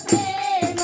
ప్రేమ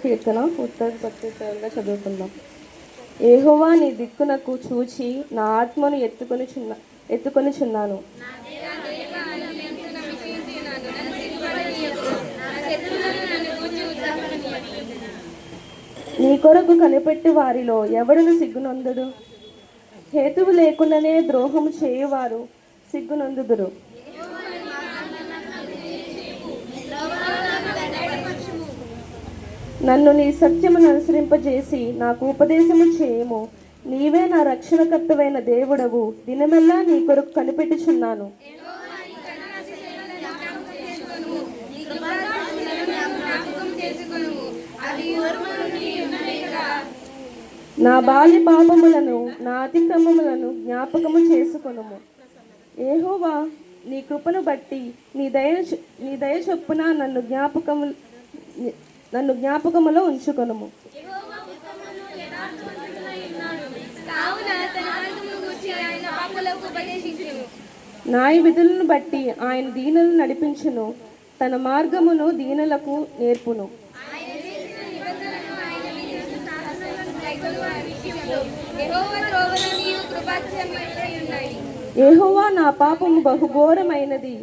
కీర్తన ఉత్తర ప్రత్యేకంగా చదువుకుందాం. యెహోవా నీ దిక్కునకు చూచి నా ఆత్మను ఎత్తుకొనిచున్నాను. నీ కొరకు కనిపెట్టి వారిలో ఎవడును సిగ్గునందుడు? హేతువు లేకుండానే ద్రోహము చేయువారు సిగ్గునందుదురు. నన్ను నీ సత్యమును అనుసరింపజేసి నాకు ఉపదేశము చేయము. నీవే నా రక్షణకర్తవైన దేవుడవు. దినమెల్లా నీ కొరకు కనిపెట్టుచున్నాను. నా బాల్య పాపములను నా అతిక్రమములను జ్ఞాపకము చేసుకొనుము. యెహోవా నీ కృపను బట్టి నీ దయ చొప్పున నన్ను జ్ఞాపకములో ఉంచుకొనుము. న్యాయ విధులను బట్టి ఆయన దీనులను నడిపించును. తన మార్గమును దీనులకు నేర్పును. యెహోవా నా పాపము బహుఘోరమైనది.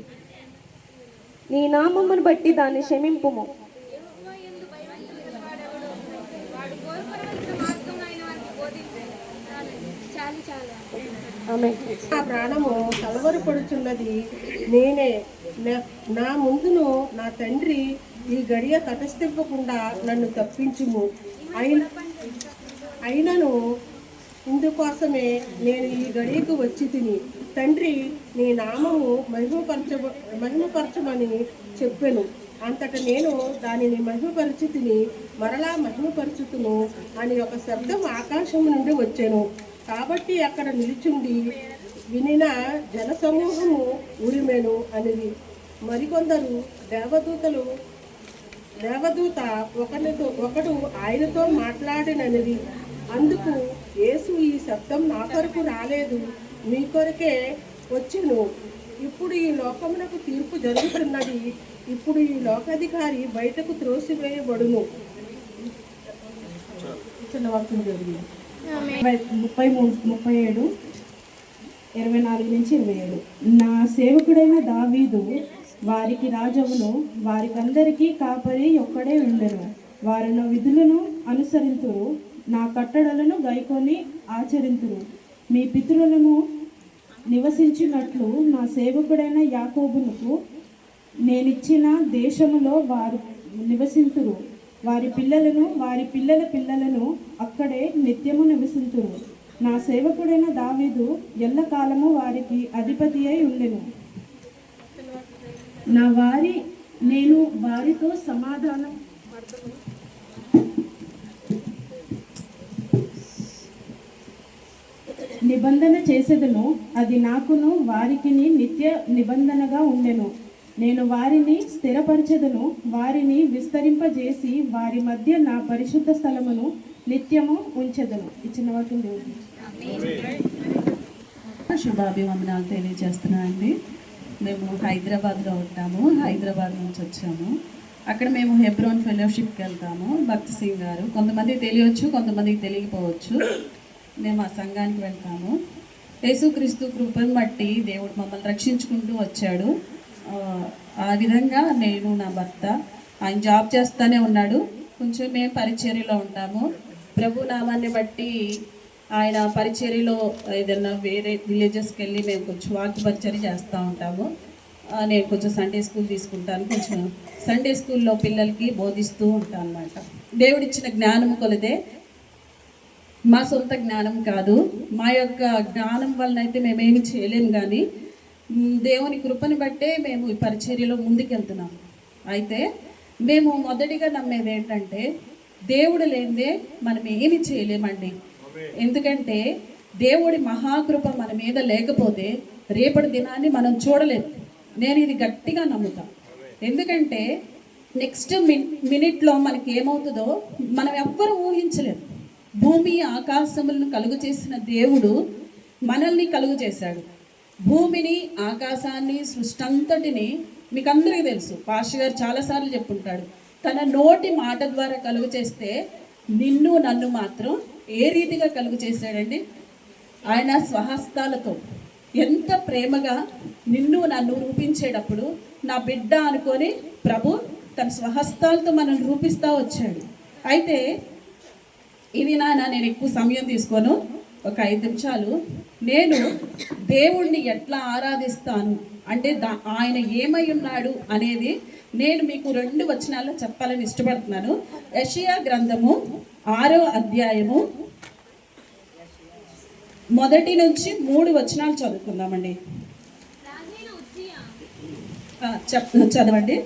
నీ నామమును బట్టి దాన్ని క్షమింపుము. నా ప్రాణము కలవరపడుచున్నది నేనే. నా ముందును నా తండ్రి ఈ గడియ తటస్థింపకుండా నన్ను తప్పించుము. అయినను ఇందుకోసమే నేను ఈ గడియకు వచ్చి తిని తండ్రి నీ నామము మహిమపరచమని చెప్పెను. అంతట నేను దానిని మహిమపరచి తిని మరలా మహిమపరచుతును అని ఒక శబ్దం ఆకాశం నుండి వచ్చెను. కాబట్టి అక్కడ నిలుచుండి వినిన జనసమూహము ఉరిమెను అనేది. మరికొందరు దేవదూత ఒకడు ఆయనతో మాట్లాడినది. అందుకు యేసు ఈ శబ్దం నా కొరకు రాలేదు, మీ కొరకే వచ్చెను. ఇప్పుడు ఈ లోకమునకు తీర్పు జరుగుతున్నది. ఇప్పుడు ఈ లోకాధికారి బయటకు త్రోసివేయబడును. 37, 24-27. నా సేవకుడైన దావీదు వారికి రాజవును, వారికందరికీ కాపరి ఒక్కడే ఉండెను. వారు నా విధులను అనుసరింతురు, నా కట్టడలను గైకొని ఆచరింతురు. మీ పితరులను నివసించినట్లు నా సేవకుడైన యాకోబునకు నేనిచ్చిన దేశములో వారు నివసింతురు. వారి పిల్లలను వారి పిల్లల పిల్లలను అక్కడే నిత్యము నివసింతురు. నా సేవకుడైన దావీదు ఎల్లకాలము వారికి అధిపతి అయి ఉండెను. నేను వారితో సమాధానం నిబంధన చేసేదను. అది నాకును వారికిని నిత్య నిబంధనగా ఉండెను. నేను వారిని స్థిరపరచెదను, వారిని విస్తరింపజేసి వారి మధ్య నా పరిశుద్ధ స్థలమును నిత్యము ఉంచెదను. ఇచ్చిన వాక్యం దేవుడు. శుభాభివందనాలు తెలియజేస్తున్నానండి. మేము హైదరాబాద్లో ఉంటాము. హైదరాబాద్ నుంచి వచ్చాము. అక్కడ మేము హెబ్రోన్ ఫెలోషిప్కి వెళ్తాము. భక్తి సింగ్ గారు, కొంతమందికి తెలియవచ్చు, కొంతమందికి తెలియకపోవచ్చు. మేము ఆ సంఘానికి వెళ్తాము. యేసుక్రీస్తు కృపను బట్టి దేవుడు మమ్మల్ని రక్షించుకుంటూ వచ్చాడు. ఆ విధంగా నేను, నా భర్త, ఆయన జాబ్ చేస్తూనే ఉన్నాడు. కొంచెం మేము పరిచర్యలో ఉంటాము. ప్రభు నామాన్ని బట్టి ఆయన పరిచర్యలో ఏదైనా వేరే విలేజెస్కి వెళ్ళి మేము కొంచెం వాక్య పరిచర్య చేస్తూ ఉంటాము. నేను కొంచెం సండే స్కూల్ తీసుకుంటాను. కొంచెం సండే స్కూల్లో పిల్లలకి బోధిస్తూ ఉంటాను అన్నమాట. దేవుడిచ్చిన జ్ఞానము కొలిదే, మా సొంత జ్ఞానం కాదు. మా యొక్క జ్ఞానం వలన అయితే మేమేమి చేయలేము, కానీ దేవుని కృపని బట్టే మేము ఈ పరిచర్యలో ముందుకెళ్తున్నాము. అయితే మేము మొదటిగా నమ్మేది ఏంటంటే, దేవుడు లేనిదే మనం ఏమి చేయలేమండి. ఎందుకంటే దేవుడి మహాకృప మన మీద లేకపోతే రేపటి దినాన్ని మనం చూడలేము. నేను ఇది గట్టిగా నమ్ముతాను. ఎందుకంటే నెక్స్ట్ మినిట్లో మనకి ఏమవుతుందో మనం ఎవ్వరూ ఊహించలేము. భూమి ఆకాశములను కలుగు చేసిన దేవుడు మనల్ని కలుగు చేశాడు. భూమిని, ఆకాశాన్ని, సృష్టి అంతటిని మీకు అందరికీ తెలుసు. పాస్టర్ గారు చాలాసార్లు చెప్పుంటాడు. తన నోటి మాట ద్వారా కలుగు చేస్తే నిన్ను నన్ను మాత్రం ఏ రీతిగా కలుగు చేశాడండి? ఆయన స్వహస్తాలతో ఎంత ప్రేమగా నిన్ను నన్ను రూపించేటప్పుడు నా బిడ్డ అనుకొని ప్రభు తన స్వహస్తాలతో మనం రూపిస్తూ వచ్చాడు. అయితే ఇది నేను ఎక్కువ సమయం తీసుకోను, ఒక 5 నిమిషాలు. నేను దేవుణ్ణి ఎట్లా ఆరాధిస్తాను అంటే ఆయన ఏమై ఉన్నాడు అనేది నేను మీకు 2 వచనాల్లో చెప్పాలని ఇష్టపడుతున్నాను. యెషయా గ్రంథము 6వ అధ్యాయము 1 నుంచి 3 వచనాలు చదువుకుందామండి. చదవండి.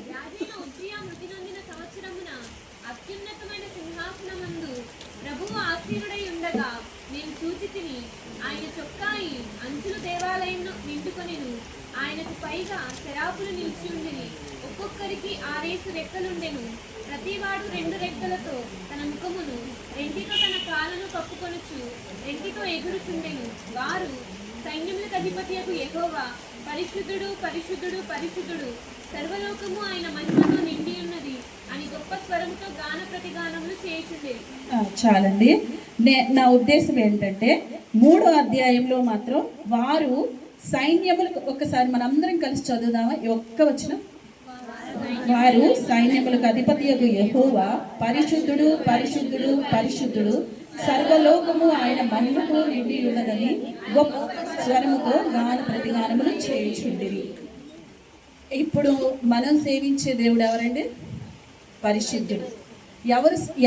ఆయన చొక్కాయి అంచులు దేవాలయంను నిండుకొనెను. ఆయనకు పైగా శరాపులు నిలిచి ఉండేవి. ఒక్కొక్కరికి 6 రెక్కలుండెను. ప్రతివాడు 2 రెక్కలతో తన ముఖమును, 2తో తన కాళ్ళను కప్పుకొనుచు 2తో ఎగురుచుండెను. వారు సైన్యములకు అధిపతియగు యెహోవా పరిశుద్ధుడు, పరిశుద్ధుడు, పరిశుద్ధుడు, సర్వలోకము ఆయన మహిమతో నిండి ఉన్నది అని గొప్ప స్వరంతో గాన ప్రతిగానములు చేయుచుండేవి. చాలండి. నా ఉద్దేశం ఏంటంటే 3వ అధ్యాయంలో మాత్రం వారు సైన్యములకు, ఒక్కసారి మనందరం కలిసి చదువుదామా? ఒక్క వచనం. వారు సైన్యములకు అధిపతియగు యెహోవా పరిశుద్ధుడు, పరిశుద్ధుడు, పరిశుద్ధుడు, సర్వలోకము ఆయన మహిమతో నిండి ఉన్నదని గొప్ప స్వరముతో గాన ప్రతిగానములు చేయుచుండిరి. ఇప్పుడు మనం సేవించే దేవుడు ఎవరండి? పరిశుద్ధుడు.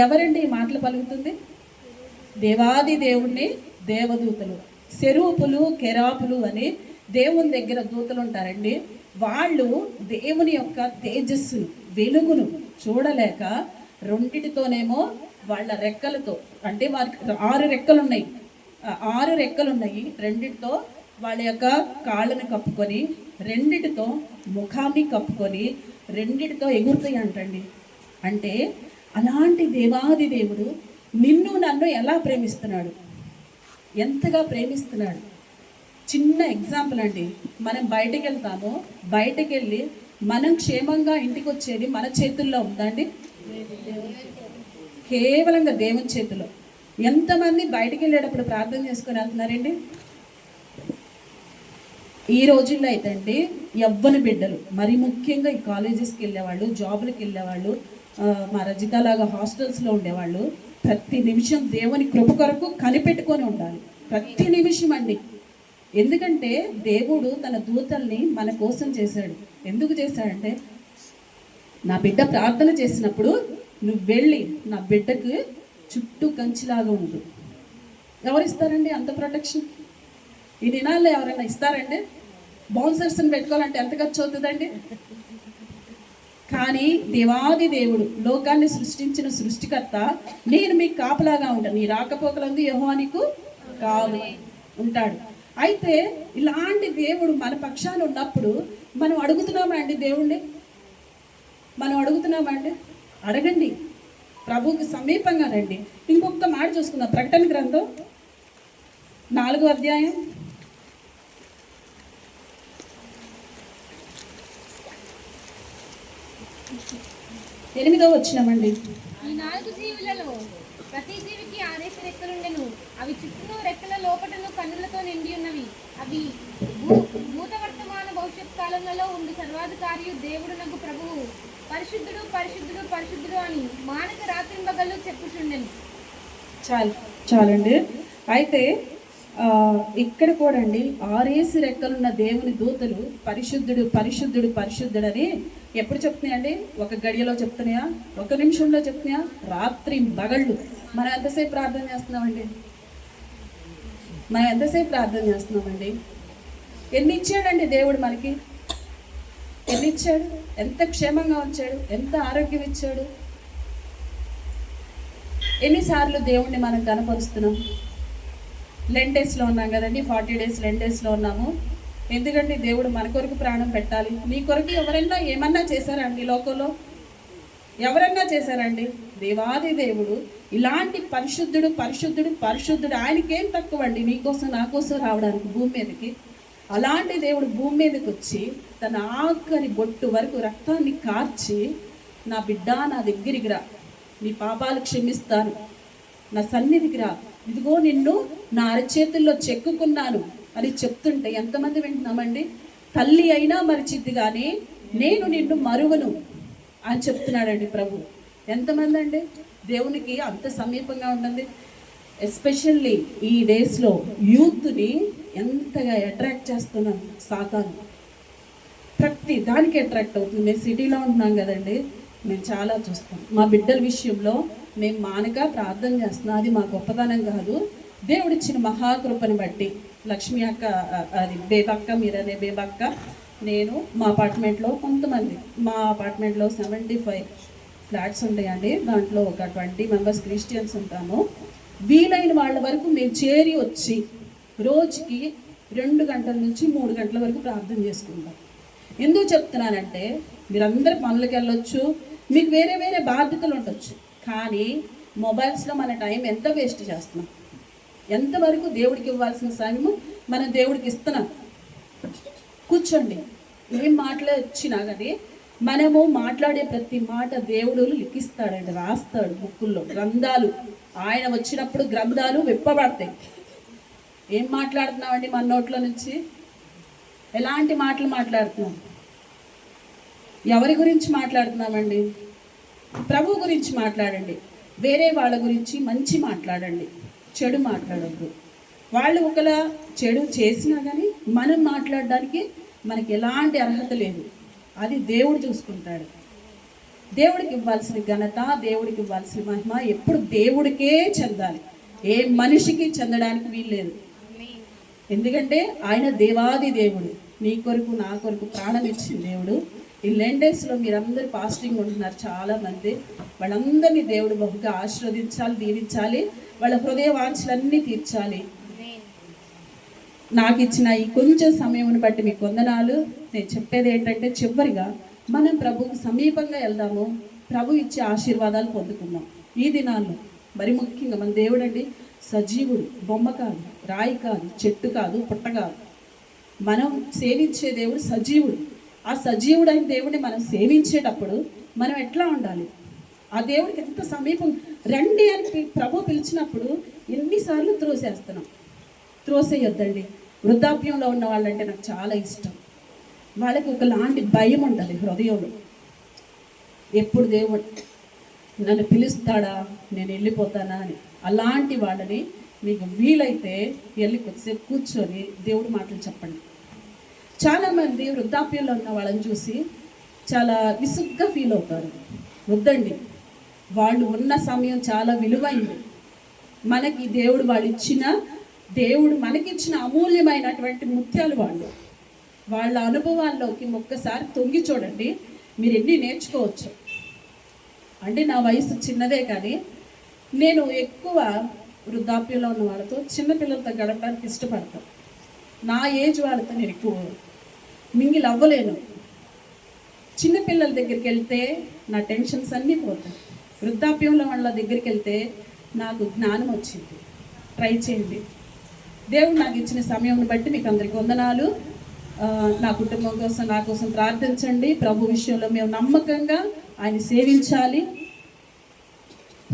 ఎవరండి ఈ మాటలు పలుకుతుంది? దేవాది దేవుణ్ణి దేవదూతలు, సెరూపులు, కెరాపులు అని దేవుని దగ్గర దూతలు ఉంటారండి. వాళ్ళు దేవుని యొక్క తేజస్సును, వెలుగును చూడలేక 2తోనేమో వాళ్ళ రెక్కలతో, అంటే వారికి 6 రెక్కలు ఉన్నాయి, 6 రెక్కలు ఉన్నాయి, 2తో వాళ్ళ యొక్క కాళ్ళను కప్పుకొని, 2తో ముఖాన్ని కప్పుకొని, 2తో ఎగురుతాయి అంటండి. అంటే అలాంటి దేవాది దేవుడు నిన్ను నన్ను ఎలా ప్రేమిస్తున్నాడు, ఎంతగా ప్రేమిస్తున్నాడు. చిన్న ఎగ్జాంపుల్ అండి. మనం బయటకు వెళ్తాము, బయటకు వెళ్ళి మనం క్షేమంగా ఇంటికి వచ్చేది మన చేతుల్లో ఉందండి? కేవలంగా దేవుని చేతిలో. ఎంతమంది బయటకు వెళ్ళేటప్పుడు ప్రార్థన చేసుకొని వెళ్తున్నారండి? ఈ రోజుల్లో అయితే అండి యవ్వన బిడ్డలు, మరి ముఖ్యంగా ఈ కాలేజెస్కి వెళ్ళేవాళ్ళు, జాబులకు వెళ్ళేవాళ్ళు, మా రజితలాగా హాస్టల్స్లో ఉండేవాళ్ళు ప్రతి నిమిషం దేవుని కృప కొరకు కనిపెట్టుకొని ఉండాలి. ప్రతి నిమిషం అండి. ఎందుకంటే దేవుడు తన దూతల్ని మన కోసం చేశాడు. ఎందుకు చేశాడంటే, నా బిడ్డ ప్రార్థన చేసినప్పుడు నువ్వు వెళ్ళి నా బిడ్డకు చుట్టూ కంచిలాగా ఉండు. ఎవరిస్తారండి అంత ప్రొటెక్షన్? ఈ దినాల్లో ఎవరైనా ఇస్తారండి? బౌన్సర్స్ని పెట్టుకోవాలంటే ఎంత ఖర్చు అవుతుందండి? కానీ దేవాది దేవుడు, లోకాన్ని సృష్టించిన సృష్టికర్త, నేను మీకు కాపలాగా ఉంటాను, నీ రాకపోకలందు యెహోవా నీకు కావాలి ఉంటాడు. అయితే ఇలాంటి దేవుడు మన పక్షాన ఉన్నప్పుడు మనం అడుగుతున్నామా అండి దేవుణ్ణి? మనం అడుగుతున్నామా అండి? అడగండి. ప్రభువుకి సమీపంగా రండి. ఇంకొక మాట చూసుకుందాం. ప్రకటన గ్రంథం 4వ అధ్యాయం 8వ వచనమండి. ఈ 4 జీవులలో ప్రతి జీవికి 6 రెక్కలుండెను. అవి చుట్టూ రెక్కల లోపటను కన్నులతో నిండి ఉన్నవి. అవి భూత వర్తమాన భవిష్యత్ కాలంలో ఉండి సర్వాధికారియు దేవుడునకు ప్రభువు పరిశుద్ధుడు, పరిశుద్ధుడు, పరిశుద్ధుడు అని మానక రాత్రింబగళ్ళు చెప్పుచుండెను. చాలండి. అయితే ఇక్కడ కూడా అండి 6 రెక్కలున్న దేవుని దూతలు పరిశుద్ధుడు, పరిశుద్ధుడు, పరిశుద్ధుడు అని ఎప్పుడు చెప్తున్నాయండి? ఒక గడియలో చెప్తున్నాయా? ఒక నిమిషంలో చెప్తున్నాయా? రాత్రి బగళ్ళు. మనం ఎంతసేపు ప్రార్థన చేస్తున్నామండి? ఎన్ని ఇచ్చాడండి దేవుడు మనకి? ఎన్ని ఇచ్చాడు? ఎంత క్షేమంగా ఉంచాడు? ఎంత ఆరోగ్యం ఇచ్చాడు? ఎన్నిసార్లు దేవుణ్ణి మనం కనపరుస్తున్నాం? లెంట్ డేస్లో ఉన్నాం కదండి, 40 days లెంట్ డేస్లో ఉన్నాము. ఎందుకంటే దేవుడు మన కొరకు ప్రాణం పెట్టాలి. నీ కొరకు ఎవరైనా ఏమన్నా చేశారండి? లోకంలో ఎవరన్నా చేశారండి? దేవాది దేవుడు ఇలాంటి పరిశుద్ధుడు, పరిశుద్ధుడు, పరిశుద్ధుడు. ఆయనకేం తక్కువ అండి నీకోసం నా కోసం రావడానికి భూమి మీదకి? అలాంటి దేవుడు భూమి మీదకి వచ్చి తన ఆఖరి బొట్టు వరకు రక్తాన్ని కార్చి నా బిడ్డ నా దగ్గరికి రా, నీ పాపాలు క్షమిస్తాను, నా సన్నిధికి రా, ఇదిగో నిన్ను నా అరచేతుల్లో చెక్కుకున్నాను అని చెప్తుంటే ఎంతమంది వింటున్నామండి? తల్లి అయినా మరిచిద్ది కానీ నేను నిన్ను మరువను అని చెప్తున్నాడండి ప్రభు. ఎంతమంది అండి దేవునికి అంత సమీపంగా ఉంటుంది? ఎస్పెషల్లీ ఈ డేస్లో యూత్ని ఎంతగా అట్రాక్ట్ చేస్తున్నాను సాతాను. ప్రతి దానికి అట్రాక్ట్ అవుతుంది. మేము సిటీలో ఉంటున్నాం కదండి, మేము చాలా చూస్తాం. మా బిడ్డల విషయంలో మేము మానక ప్రార్థన చేస్తున్నాం. అది మా గొప్పతనం కాదు, దేవుడిచ్చిన మహాకృపని బట్టి. లక్ష్మి అక్క, అది బేబక్క, మీరనే బేబక్క, నేను మా అపార్ట్మెంట్లో కొంతమంది, మా అపార్ట్మెంట్లో 75 ఫ్లాట్స్ ఉంటాయండి. దాంట్లో ఒక 20 మెంబర్స్ క్రిస్టియన్స్ ఉంటాము. వీలైన వాళ్ళ వరకు మేము చేరి వచ్చి రోజుకి 2 గంటల నుంచి 3 గంటల వరకు ప్రార్థన చేసుకుంటాం. ఎందుకు చెప్తున్నానంటే మీరందరూ పనులకు వెళ్ళొచ్చు, మీకు వేరే వేరే బాధ్యతలు ఉండొచ్చు, కానీ మొబైల్స్లో మన టైం ఎంత వేస్ట్ చేస్తున్నాం? ఎంతవరకు దేవుడికి ఇవ్వాల్సిన సమయము మనం దేవుడికి ఇస్తున్నాం? కూర్చోండి. ఏం మాటలు వచ్చినా కానీ మనము మాట్లాడే ప్రతి మాట దేవుడు లిఖిస్తాడండి, రాస్తాడు బుక్కుల్లో. గ్రంథాలు ఆయన వచ్చినప్పుడు గ్రంథాలు విప్పబడతాయి. ఏం మాట్లాడుతున్నామండి మన నోట్లో నుంచి? ఎలాంటి మాటలు మాట్లాడుతున్నాం? ఎవరి గురించి మాట్లాడుతున్నామండి? ప్రభు గురించి మాట్లాడండి. వేరే వాళ్ళ గురించి మంచి మాట్లాడండి, చెడు మాట్లాడద్దు. వాళ్ళు ఒకలా చెడు చేసినా కానీ మనం మాట్లాడడానికి మనకి ఎలాంటి అర్హత లేదు. అది దేవుడు చూసుకుంటాడు. దేవుడికి ఇవ్వాల్సిన ఘనత, దేవుడికి ఇవ్వాల్సిన మహిమ ఎప్పుడు దేవుడికే చెందాలి, ఏ మనిషికి చెందడానికి వీల్లేదు. ఎందుకంటే ఆయన దేవాది దేవుడు, నీ కొరకు నా కొరకు ప్రాణం ఇచ్చిన దేవుడు. ఈ లెండేస్లో మీరందరూ ఫాస్టింగ్ ఉంటున్నారు చాలామంది. వాళ్ళందరినీ దేవుడు బహుగా ఆశీర్వదించాలి, దీవించాలి, వాళ్ళ హృదయ వాంఛలన్నీ తీర్చాలి. నాకు ఇచ్చిన ఈ కొంచెం సమయం బట్టి మీకు వందనాలు. నేను చెప్పేది ఏంటంటే చివరిగా మనం ప్రభువుకు సమీపంగా వెళ్దాము, ప్రభు ఇచ్చే ఆశీర్వాదాలు పొందుకుందాం ఈ దినాల్లో. మరి ముఖ్యంగా మన దేవుడు అండి సజీవుడు, బొమ్మ కాదు, రాయి కాదు, చెట్టు కాదు, పుట్ట కాదు. మనం సేవించే దేవుడు సజీవుడు. ఆ సజీవుడైన దేవుడిని మనం సేవించేటప్పుడు మనం ఎట్లా ఉండాలి? ఆ దేవుడికి ఎంత సమీపం రండి అని ప్రభు పిలిచినప్పుడు ఎన్నిసార్లు త్రోసేస్తున్నాం? త్రోసేయొద్దండి. వృద్ధాప్యంలో ఉన్న వాళ్ళంటే నాకు చాలా ఇష్టం. వాళ్ళకి ఒకలాంటి భయం ఉండాలి హృదయంలో. ఎప్పుడు దేవుడు నన్ను పిలుస్తాడా, నేను వెళ్ళిపోతానా అని. అలాంటి వాళ్ళని మీకు వీలైతే వెళ్ళి కొద్దిసేపు కూర్చొని దేవుడి మాటలు చెప్పండి. చాలామంది వృద్ధాప్యంలో ఉన్న వాళ్ళని చూసి చాలా విసుగ్గా ఫీల్ అవుతారు. వద్దండి, వాళ్ళు ఉన్న సమయం చాలా విలువైంది. మనకి దేవుడు దేవుడు మనకిచ్చిన అమూల్యమైనటువంటి ముత్యాలు వాళ్ళు. వాళ్ళ అనుభవాల్లోకి ఒక్కసారి తొంగి చూడండి, మీరు ఎన్ని నేర్చుకోవచ్చు. అంటే నా వయసు చిన్నదే కానీ నేను ఎక్కువ వృద్ధాప్యంలో ఉన్న వాళ్ళతో, చిన్నపిల్లలతో గడపడానికి ఇష్టపడతాను. నా ఏజ్ వాళ్ళతో నేను ఎక్కువ మింగిల్ అవ్వలేను. చిన్నపిల్లల దగ్గరికి వెళ్తే నా టెన్షన్స్ అన్నీ పోతాయి. వృద్ధాప్యంలో వాళ్ళ దగ్గరికి వెళ్తే నాకు జ్ఞానం వచ్చింది. ట్రై చేయండి. దేవుడు నాకు ఇచ్చిన సమయం బట్టి మీకు అందరికీ వందనాలు. నా కుటుంబం కోసం, నా కోసం ప్రార్థించండి. ప్రభు విషయంలో మేము నమ్మకంగా ఆయన సేవించాలి.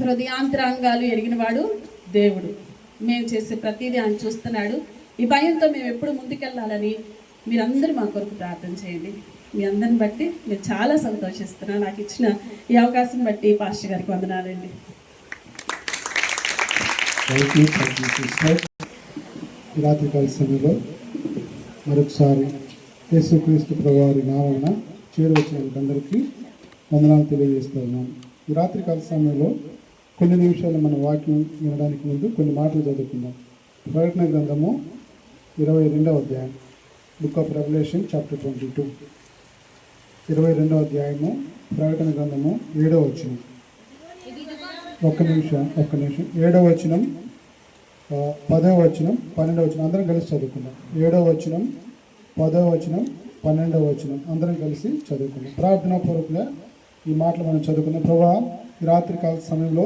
హృదయాంతరాంగాలు ఎరిగినవాడు దేవుడు. మేము చేసే ప్రతిదీ ఆయన చూస్తున్నాడు. ఈ భయంతో మేము ఎప్పుడు ముందుకెళ్ళాలని మీరందరూ మా కొరకు ప్రార్థన చేయండి. మీ అందరిని బట్టి నేను చాలా సంతోషిస్తున్నాను. నాకు ఇచ్చిన ఈ అవకాశం బట్టి పాస్టర్ గారికి వందనాలండి. రాత్రికాల సమయంలో మరొకసారి యేసుక్రీస్తు ప్రభువారి నామమున చేరువచ్చిన అందరికీ వందనాలు తెలియజేస్తున్నాను. ఈ రాత్రికాల సమయంలో కొన్ని నిమిషాలు మన వాక్యం వినడానికి ముందు కొన్ని మాటలు చదువుకుందాం. ప్రకటన గ్రంథము 22వ అధ్యాయం, బుక్ ఆఫ్ రెవల్యూషన్ చాప్టర్ 22. 22వ అధ్యాయము ప్రకటన గ్రంథము 7వ వచనం. ఒక్క నిమిషం 7వ వచనం, 10వ వచనం, 12వ వచనం అందరం కలిసి చదువుకుందాం. 7వ వచనం, 10వ వచనం, 12వ వచనం అందరం కలిసి చదువుకుందాం. ప్రార్థనాపూర్వకంగా ఈ మాటలు మనం చదువుకున్నాం. ప్రభువా, ఈ రాత్రికాల సమయంలో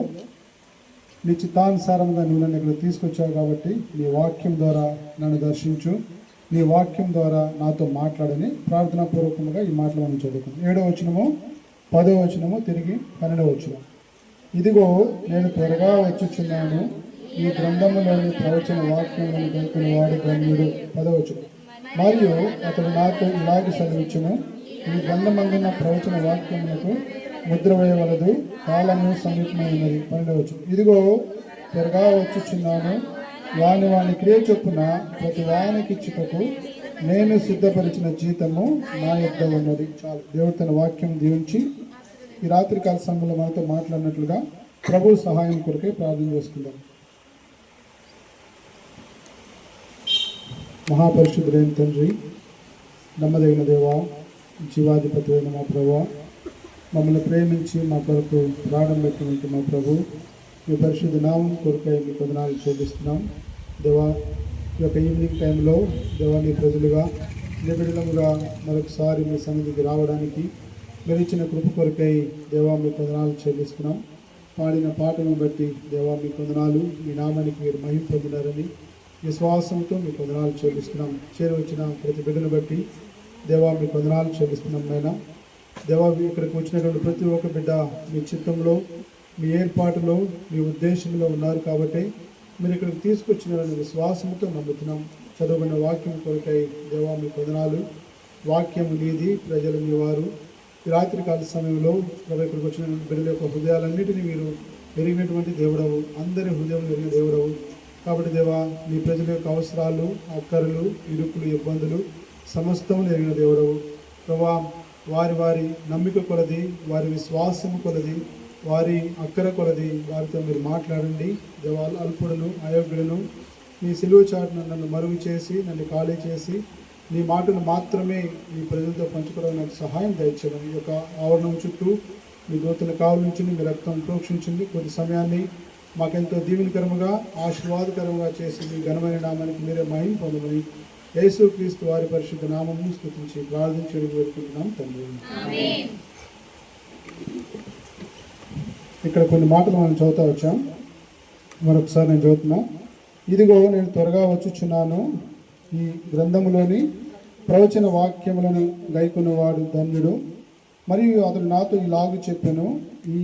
నీ చిత్తానుసారంగా నువ్వు నన్ను ఇక్కడ తీసుకొచ్చావు కాబట్టి నీ వాక్యం ద్వారా నన్ను దర్శించు, నీ వాక్యం ద్వారా నాతో మాట్లాడని ప్రార్థనాపూర్వకంగా ఈ మాటలు మనం చదువుకున్నాం. 7వ వచనము, 10వ వచనము తిరిగి 12వ వచనం. ఇదిగో నేను త్వరగా వచ్చుచున్నాను, ఈ గ్రంథములోని ప్రవచన వాక్యములను కనుక్కున్న వాడు ధన్యుడు. 10వ వచనం. మరియు అతడు నాతో ఇలాగ సెలవిచ్చును, ఈ గ్రంథమందున్న ప్రవచన వాక్యములకు ముద్ర వేయవలదు, కాలము సమీపమైనది. 12వ వచనం. ఇదిగో త్వరగా వచ్చుచున్నాను, వాని క్రియ చొప్పున ప్రతి వానికిచ్చుటకు నేను సిద్ధపరిచిన జీతము నా యొద్ద ఉన్నది. చాలు. దేవుడు తన వాక్యం దీవించి ఈ రాత్రికాల సమయంలో మనతో మాట్లాడినట్లుగా ప్రభు సహాయం కొరకే ప్రార్థన చేసుకుందాం. మహాపరిశుద్ధుడైన తండ్రి, నమ్మదగిన దేవా, జీవాధిపతి అయిన మా ప్రభు, మమ్మల్ని ప్రేమించి మా కొరకు ప్రాణం పెట్టినట్టు మా ప్రభు, మీ పరిశుద్ధ నామం కొరకై మీ వందనాలు చెల్లిస్తున్నాం. దేవా, ఈ యొక్క ఈవినింగ్ టైంలో దేవా నీ ప్రజలుగా నిబిడలముగా మరొకసారి మీ సన్నిధికి రావడానికి మీరు ఇచ్చిన కృప కొరకై దేవా మీ వందనాలు చెల్లిస్తున్నాం. పాడిన పాటను బట్టి దేవా మీ వందనాలు, మీ నామానికి మీరు మహిమ పొందినారని విశ్వాసంతో మీ వందనాలు చెల్లిస్తున్నాం. చేరవచ్చిన ప్రతి బిడ్డను బట్టి దేవా మీ వందనాలు చెల్లిస్తున్నాం. నాయనా దేవా, ఇక్కడికి వచ్చినటువంటి ప్రతి ఒక్క బిడ్డ మీ చిత్తంలో, మీ ఏర్పాటులో, మీ ఉద్దేశంలో ఉన్నారు కాబట్టి మీరు ఇక్కడికి తీసుకొచ్చినారని విశ్వాసంతో నమ్ముతున్నాం. చదువుకున్న వాక్యం కొరకై దేవా మీ వందనాలు. వాక్యము నీది, ప్రజలు మీ వారు. ఈ రాత్రికాల సమయంలో ఇక్కడికి వచ్చిన బిడ్డల యొక్క హృదయాలన్నిటినీ మీరు ఎరిగినటువంటి దేవుడవు, అందరి హృదయం ఎరిగిన దేవుడవు. కాబట్టి దేవా, మీ ప్రజల యొక్క అవసరాలు, అక్కరలు, ఇరుకులు, ఇబ్బందులు సమస్తము ఎరిగిన దేవుడవు. ప్రభా, వారి వారి నమ్మిక కొలది, వారి విశ్వాసము కొలది, వారి అక్కర కొలది వారితో మీరు మాట్లాడండి. దేవా, అల్పుడును అయోగ్యులను మీ సిలువ చాటును నన్ను మరుగు చేసి, నన్ను ఖాళీ చేసి, నీ మాటలు మాత్రమే మీ ప్రజలతో పంచుకోవడం నాకు సహాయం దయచేయడం. ఈ యొక్క ఆవరణం చుట్టూ మీ దూతల కావుల నుంచి మీ రక్తం ప్రోక్షించింది. కొద్ది సమయాన్ని మాకెంతో దీవెనకరముగా, ఆశీర్వాదకరంగా చేసి మీ ఘనమైన నామానికి మీరే మహిమ పొందమని యేసు క్రీస్తు వారి పరిశుద్ధ నామమును స్తుతించి ప్రార్థించి వేడుకుంటున్నాం తండ్రి. ఇక్కడ కొన్ని మాటలు మనం చదువుతా వచ్చాం. మరొకసారి నేను చదువుతున్నా. ఇదిగో నేను త్వరగా వచ్చుచున్నాను, ఈ గ్రంథములోని ప్రవచన వాక్యములను గైకొన్నవాడు ధన్యుడు. మరియు అతడు నాతో ఇలాగ చెప్పాను, ఈ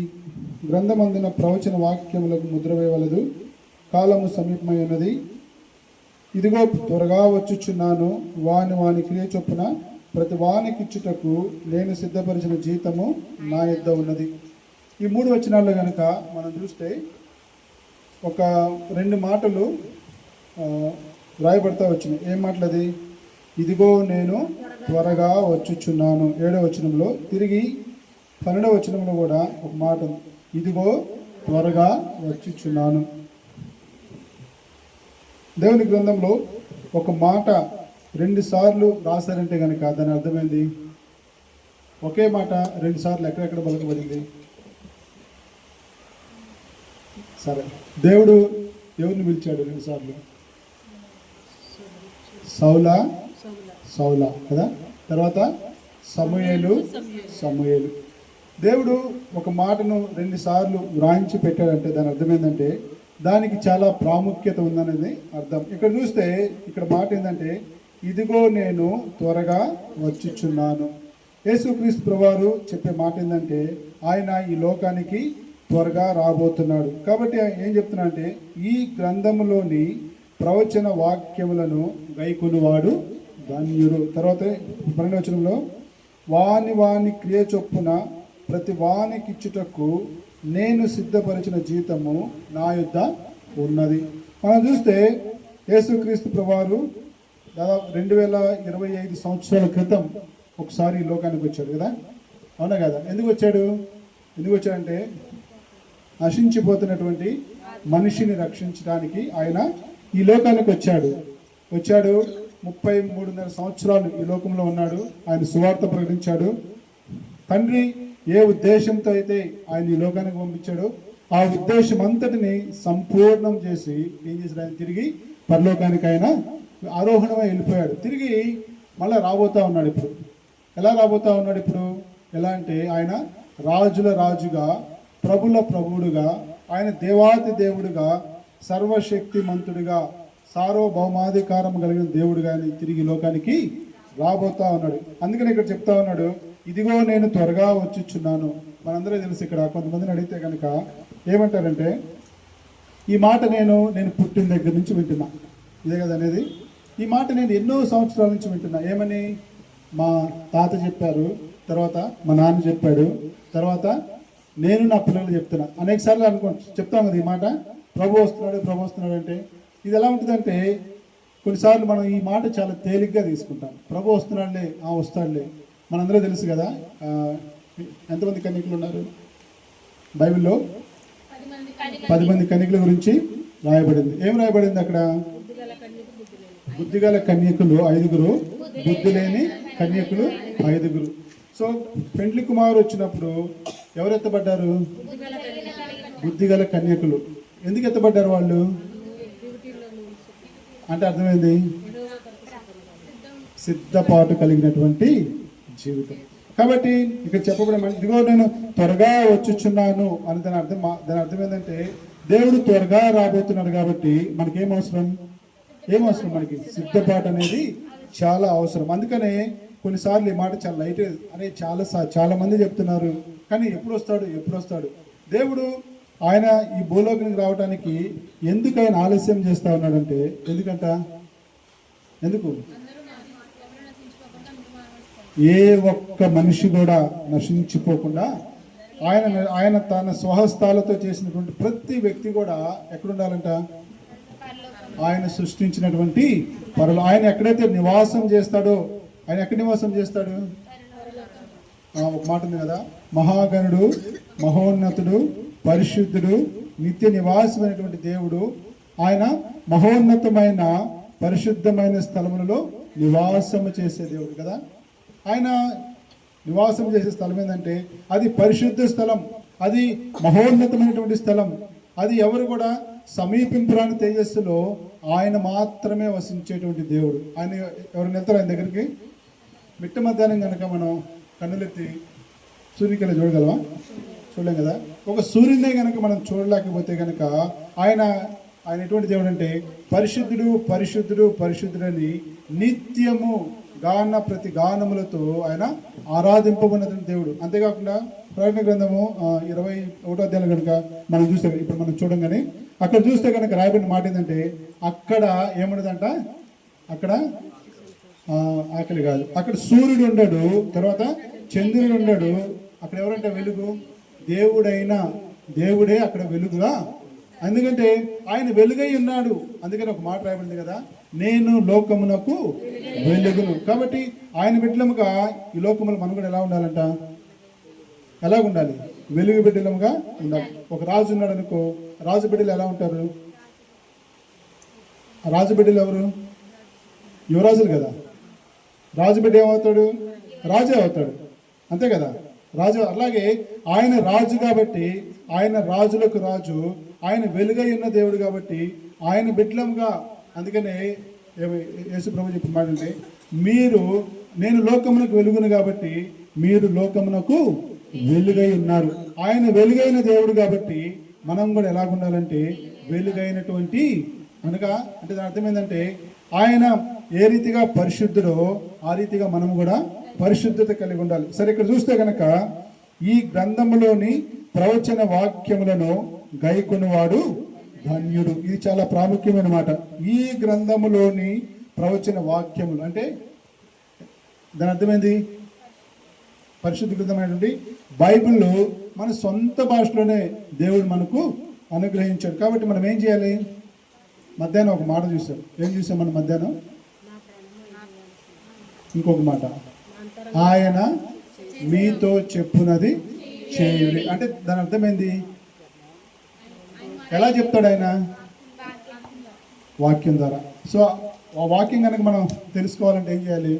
గ్రంథమందున ప్రవచన వాక్యములకు ముద్ర వేయవలదు, కాలము సమీపమై ఉన్నది. ఇదిగో త్వరగా వచ్చుచున్నాను, వాని క్రియ చొప్పున ప్రతి వానికిచ్చుటకు నేను సిద్ధపరిచిన జీతము నా యొద్ద ఉన్నది. ఈ 3 వచనాల్లో కనుక మనం చూస్తే ఒక 2 మాటలు వ్రాయబడతా వచ్చినాయి. ఏం మాటలది? ఇదిగో నేను త్వరగా వచ్చుచున్నాను 7వ వచనంలో, తిరిగి 12వ వచనంలో కూడా ఒక మాట ఉంది, ఇదిగో త్వరగా వచ్చుచున్నాను. దేవుని గ్రంథంలో ఒక మాట 2 సార్లు రాశారంటే కనుక దాని అర్థమైంది, ఒకే మాట 2 సార్లు ఎక్కడెక్కడ పలకబడింది. సరే, దేవుడు ఎవరిని పిలిచాడు 2 సార్లు? సౌలా కదా, తర్వాత సమూయేలు. దేవుడు ఒక మాటను 2 సార్లు వ్రాయించి పెట్టాడంటే దాని అర్థం ఏంటంటే దానికి చాలా ప్రాముఖ్యత ఉందనేది అర్థం. ఇక్కడ చూస్తే ఇక్కడ మాట ఏంటంటే, ఇదిగో నేను త్వరగా వచ్చుచున్నాను. యేసుక్రీస్తు ప్రభువారు చెప్పే మాట ఏంటంటే ఆయన ఈ లోకానికి త్వరగా రాబోతున్నాడు. కాబట్టి ఏం చెప్తున్నా అంటే, ఈ గ్రంథములోని ప్రవచన వాక్యములను గైకొనువాడు ధన్యుడు. తర్వాత 12వ వచనంలో, వాని క్రియ చొప్పున ప్రతి వానికిచ్చుటకు నేను సిద్ధపరిచిన జీతము నా యొద్ద ఉన్నది. మనం చూస్తే యేసుక్రీస్తు ప్రభువారు దాదాపు 2025 సంవత్సరాల క్రితం ఒకసారి ఈ లోకానికి వచ్చాడు కదా, అవునా కదా? ఎందుకు వచ్చాడంటే నశించిపోతున్నటువంటి మనిషిని రక్షించడానికి ఆయన ఈ లోకానికి వచ్చాడు. 33.5 సంవత్సరాలు ఈ లోకంలో ఉన్నాడు. ఆయన సువార్త ప్రకటించాడు. తండ్రి ఏ ఉద్దేశంతో అయితే ఆయన ఈ లోకానికి పంపించాడో ఆ ఉద్దేశం అంతటిని సంపూర్ణం చేసి ఏం చేశాడు? ఆయన తిరిగి పరలోకానికి ఆయన ఆరోహణమై వెళ్ళిపోయాడు. తిరిగి మళ్ళీ రాబోతా ఉన్నాడు. ఇప్పుడు ఎలా రాబోతా ఉన్నాడు? ఎలా అంటే ఆయన రాజుల రాజుగా, ప్రభుల ప్రభువుడుగా, ఆయన దేవాతి దేవుడుగా, సర్వశక్తిమంతుడిగా, సార్వభౌమాధికారం కలిగిన దేవుడుగా తిరిగి లోకానికి రాబోతా ఉన్నాడు. అందుకని ఇక్కడ చెప్తా ఉన్నాడు, ఇదిగో నేను త్వరగా వచ్చుచున్నాను. మనందరూ తెలుసు, ఇక్కడ కొంతమందిని అడిగితే కనుక ఏమంటారంటే, ఈ మాట నేను పుట్టిన దగ్గర నుంచి వింటున్నా. ఇదే కదా అనేది. ఈ మాట నేను ఎన్నో సంవత్సరాల నుంచి వింటున్నా. ఏమని? మా తాత చెప్పారు, తర్వాత మా నాన్న చెప్పాడు, తర్వాత నేను నా పిల్లలు చెప్తున్నా. అనేక సార్లు చెప్తాం కదా ఈ మాట, ప్రభు వస్తున్నాడు అంటే. ఇది ఎలా ఉంటుందంటే, కొన్నిసార్లు మనం ఈ మాట చాలా తేలిగ్గా తీసుకుంటాం. ప్రభు వస్తున్నాడులే, వస్తాడులే. మనందరూ తెలుసు కదా. ఎంతమంది కన్యకులు ఉన్నారు బైబిల్లో? 10 మంది కన్యకుల గురించి రాయబడింది. ఏం రాయబడింది అక్కడ? బుద్ధిగల కన్యకులు 5, బుద్ధి లేని కన్యకులు 5. సో పెండ్లి కుమారు వచ్చినప్పుడు ఎవరు ఎత్తబడ్డారు? బుద్ధిగల కన్యకులు. ఎందుకు ఎత్తబడ్డారు వాళ్ళు అంటే అర్థమైంది? సిద్ధపాటు కలిగినటువంటి జీవితం. కాబట్టి ఇక్కడ చెప్పబడే ఇదిగో నేను త్వరగా వచ్చుచున్నాను అని దాని అర్థం ఏంటంటే, దేవుడు త్వరగా రాబోతున్నాడు కాబట్టి మనకేం అవసరం? మనకి సిద్ధపాటు అనేది చాలా అవసరం. అందుకనే కొన్నిసార్లు ఈ మాట చాలా లైట్ అనే చాలా మంది చెప్తున్నారు, కానీ ఎప్పుడు వస్తాడు దేవుడు? ఆయన ఈ భూలోకానికి రావడానికి ఎందుకు ఆయన ఆలస్యం చేస్తా ఉన్నాడంటే, ఎందుకు ఏ ఒక్క మనిషి కూడా నశించిపోకుండా ఆయన తన స్వహస్తాలతో చేసినటువంటి ప్రతి వ్యక్తి కూడా ఎక్కడుండాలంట? ఆయన సృష్టించినటువంటి పరలో. ఆయన ఎక్కడైతే నివాసం చేస్తాడో, ఆయన ఎక్కడ నివాసం చేస్తాడు? ఒక మాట ఉంది కదా, మహాగణుడు, మహోన్నతుడు, పరిశుద్ధుడు, నిత్య నివాసమైనటువంటి దేవుడు. ఆయన మహోన్నతమైన పరిశుద్ధమైన స్థలములలో నివాసము చేసే దేవుడు కదా. ఆయన నివాసం చేసే స్థలం ఏంటంటే అది పరిశుద్ధ స్థలం, అది మహోన్నతమైనటువంటి స్థలం. అది ఎవరు కూడా సమీపింపురాని తేజస్సులో ఆయన మాత్రమే వసించేటువంటి దేవుడు. ఆయన ఎవరిని వెళ్తారు ఆయన దగ్గరికి? మిట్ట మధ్యాహ్నం కనుక మనం కన్నులెత్తి సూర్యుడికి చూడగలమా? చూడలేం కదా. ఒక సూర్యుడినే కనుక మనం చూడలేకపోతే కనుక ఆయన ఎటువంటి దేవుడు అంటే పరిశుద్ధుడని నిత్యము ప్రతి గానములతో ఆయన ఆరాధింపబడినటువంటి దేవుడు. అంతేకాకుండా ప్రకటన గ్రంథము 21వ అధ్యాయం కనుక మనం చూస్తే, ఇప్పుడు మనం చూడంగానే అక్కడ చూస్తే కనుక రాయబడిన మాట ఏంటంటే, అక్కడ ఏమన్నదంట? అక్కడ ఆకలి కాదు, అక్కడ సూర్యుడు ఉండడు, తర్వాత చంద్రుడు ఉండడు. అక్కడ ఎవరంటే వెలుగు? దేవుడే అక్కడ వెలుగుగా. ఎందుకంటే ఆయన వెలుగై ఉన్నాడు. అందుకని ఒక మాట రాయబడింది కదా, నేను లోకమునకు వెలుగును. కాబట్టి ఆయన బిడ్డలముగా ఈ లోకములు మనం కూడా ఎలా ఉండాలంట? ఎలా ఉండాలి? వెలుగు బిడ్డలముగా ఉండాలి. ఒక రాజు ఉన్నాడు అనుకో, రాజు బిడ్డలు ఎలా ఉంటారు? ఆ రాజు బిడ్డలు ఎవరు? యువరాజులు కదా. రాజు బిడ్డ ఏమవుతాడు? రాజే అవుతాడు, అంతే కదా. రాజు. అలాగే ఆయన రాజు కాబట్టి, ఆయన రాజులకు రాజు, ఆయన వెలుగై ఉన్న దేవుడు కాబట్టి ఆయన బిడ్డలంగా. అందుకనే యేసు ప్రభు చెప్పిన మాట అంటే, నేను లోకమునకు వెలుగును కాబట్టి మీరు లోకమునకు వెలుగై ఉన్నారు. ఆయన వెలుగైన దేవుడు కాబట్టి మనం కూడా ఎలాగుండాలంటే వెలుగైనటువంటి అనగా, అంటే దాని అర్థం ఏంటంటే, ఆయన ఏ రీతిగా పరిశుద్ధుడో ఆ రీతిగా మనం కూడా పరిశుద్ధత కలిగి ఉండాలి. సరే, ఇక్కడ చూస్తే కనుక ఈ గ్రంథములోని ప్రవచన వాక్యములను గైకొనువాడు ధన్యుడు. ఇది చాలా ప్రాముఖ్యమైన మాట. ఈ గ్రంథములోని ప్రవచన వాక్యములు అంటే దాని అర్థమైంది? పరిశుద్ధ గ్రంథమైనటువంటి బైబిల్లో మన సొంత భాషలోనే దేవుడు మనకు అనుగ్రహించాడు. కాబట్టి మనం ఏం చేయాలి? మధ్యాహ్నం ఒక మాట చూసాం. ఏం చూసాం మనం మధ్యాహ్నం? ఇంకొక మాట, ఆయన మీతో చెప్పునది చేయుడి. అంటే దాని అర్థమైంది? ఎలా చెప్తాడు ఆయన? వాక్యం ద్వారా. సో ఆ వాక్యం కనుక మనం తెలుసుకోవాలంటే ఏం చేయాలి?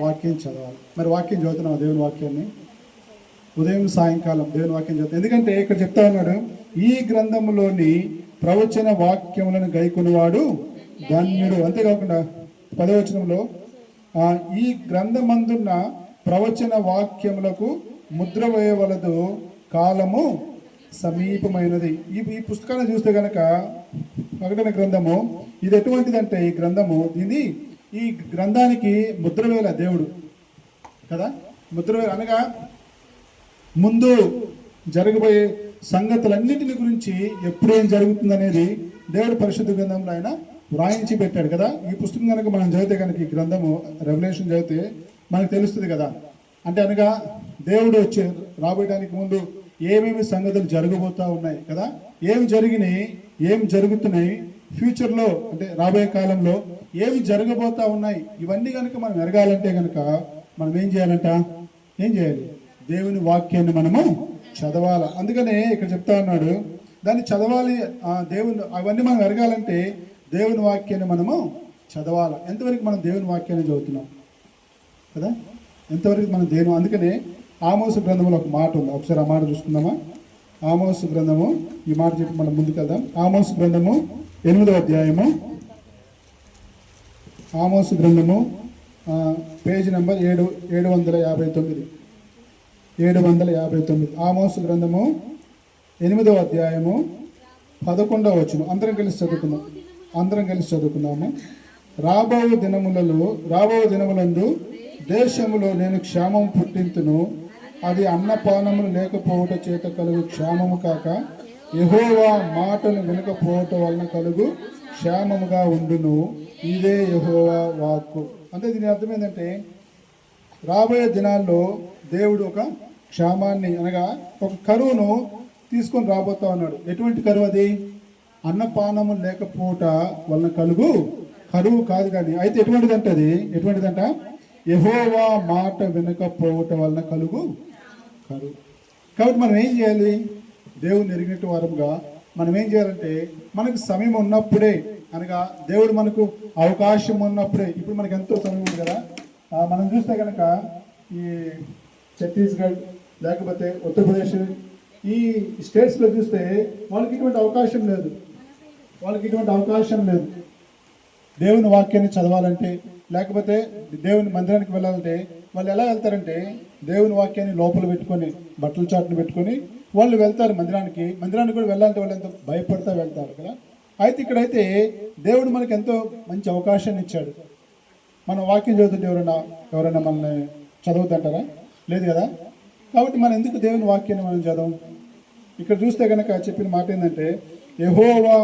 వాక్యం చదవాలి. మరి వాక్యం చదువుతున్నాం, దేవుని వాక్యాన్ని ఉదయం సాయంకాలం దేవుని వాక్యం చదువుతాం. ఎందుకంటే ఇక్కడ చెప్తా ఉన్నాడు, ఈ గ్రంథములోని ప్రవచన వాక్యములను గైకొనువాడు ధన్యుడు. అంతేకాకుండా 10వ వచనంలో ఈ గ్రంథమందున్న ప్రవచన వాక్యములకు ముద్ర వేయవలదు, కాలము సమీపమైనది. ఈ పుస్తకాన్ని చూస్తే కనుక ప్రకటన గ్రంథము ఇది ఎటువంటిదంటే, ఈ గ్రంథానికి ముద్ర వేయాల దేవుడు కదా. ముద్ర అనగా ముందు జరగబోయే సంగతులన్నిటిని గురించి ఎప్పుడేం జరుగుతుంది అనేది దేవుడు పరిశుద్ధ గ్రంథంలో ఆయన వ్రాయించి పెట్టాడు కదా. ఈ పుస్తకం కనుక మనం చదివితే కనుక ఈ గ్రంథము రెవల్యూషన్ చదివితే మనకు తెలుస్తుంది కదా. అంటే అనగా దేవుడు వచ్చే రాబోయడానికి ముందు ఏమేమి సంగతులు జరగబోతా ఉన్నాయి కదా, ఏం జరిగినాయి, ఏం జరుగుతున్నాయి, ఫ్యూచర్లో అంటే రాబోయే కాలంలో ఏమి జరగబోతా ఉన్నాయి, ఇవన్నీ కనుక మనం ఎరగాలంటే కనుక మనం ఏం చేయాలంట, ఏం చేయాలి, దేవుని వాక్యాన్ని మనము చదవాలి. అందుకనే ఇక్కడ చెప్తా ఉన్నాడు దాన్ని చదవాలి. దేవుని అవన్నీ మనం ఎరగాలంటే దేవుని వాక్యాన్ని మనము చదవాలి. ఎంతవరకు మనం దేవుని వాక్యాన్ని చదువుతున్నాం కదా, ఎంతవరకు మనం దేవుని. అందుకనే ఆమోసు గ్రంథంలో ఒక మాట ఉంది, ఒకసారి ఆ మాట చూసుకుందామా. ఆమోసు గ్రంథము, ఈ మాట చెప్పి మనం ముందుకెళ్దాం. ఆమోసు గ్రంథము 8వ అధ్యాయము, ఆమోసు గ్రంథము పేజీ నెంబర్ 759. 759 ఆమోసు గ్రంథము 8వ అధ్యాయము 11వ వచనం. అందరం కలిసి చదువుకుందాము. రాబో దినములందు దేశములో నేను క్షేమం పుట్టింతును, అది అన్నపానములు లేకపోవట చేత కలుగు క్షేమము కాక యెహోవా మాటను వినకపోవటం వలన కలుగు క్షేమముగా ఉండును, ఇదే యెహోవా వాక్కు. అంటే దీని అర్థం ఏంటంటే రాబోయే దినాల్లో దేవుడు ఒక క్షేమాన్ని అనగా ఒక కరువును తీసుకొని రాబోతా ఉన్నాడు. ఎటువంటి కరువు అది? అన్నపానము లేకపోవట వలన కలుగు కరువు కాదు కానీ, అయితే ఎటువంటిదంట అది? ఎటువంటిదంట? యెహోవా మాట వినకపోవటం వలన కలుగు కరువు. కాబట్టి మనం ఏం చేయాలి? దేవుని ఎరిగినట్టు వారంగా మనం ఏం చేయాలంటే మనకు సమయం ఉన్నప్పుడే అనగా దేవుడు మనకు అవకాశం ఉన్నప్పుడే, ఇప్పుడు మనకు ఎంతో సమయం ఉంది కదా, మనం చూస్తే కనుక ఈ ఛత్తీస్గఢ్ లేకపోతే ఉత్తరప్రదేశ్ ఈ స్టేట్స్లో చూస్తే వాళ్ళకి ఇటువంటి అవకాశం లేదు. దేవుని వాక్యాన్ని చదవాలంటే లేకపోతే దేవుని మందిరానికి వెళ్ళాలంటే వాళ్ళు ఎలా వెళ్తారంటే దేవుని వాక్యాన్ని లోపల పెట్టుకొని బట్టల చాటును పెట్టుకొని వాళ్ళు వెళ్తారు మందిరానికి కూడా వెళ్ళాలంటే వాళ్ళు ఎంతో భయపడతా వెళ్తారు కదా. అయితే ఇక్కడైతే దేవుడు మనకి ఎంతో మంచి అవకాశాన్ని ఇచ్చాడు. మనం వాక్యం చదువుతుంటే ఎవరైనా మనల్ని చదువుతుంటారా? లేదు కదా. కాబట్టి మనం ఎందుకు దేవుని వాక్యాన్ని మనం చదవం? ఇక్కడ చూస్తే కనుక చెప్పిన మాట ఏంటంటే యెహోవా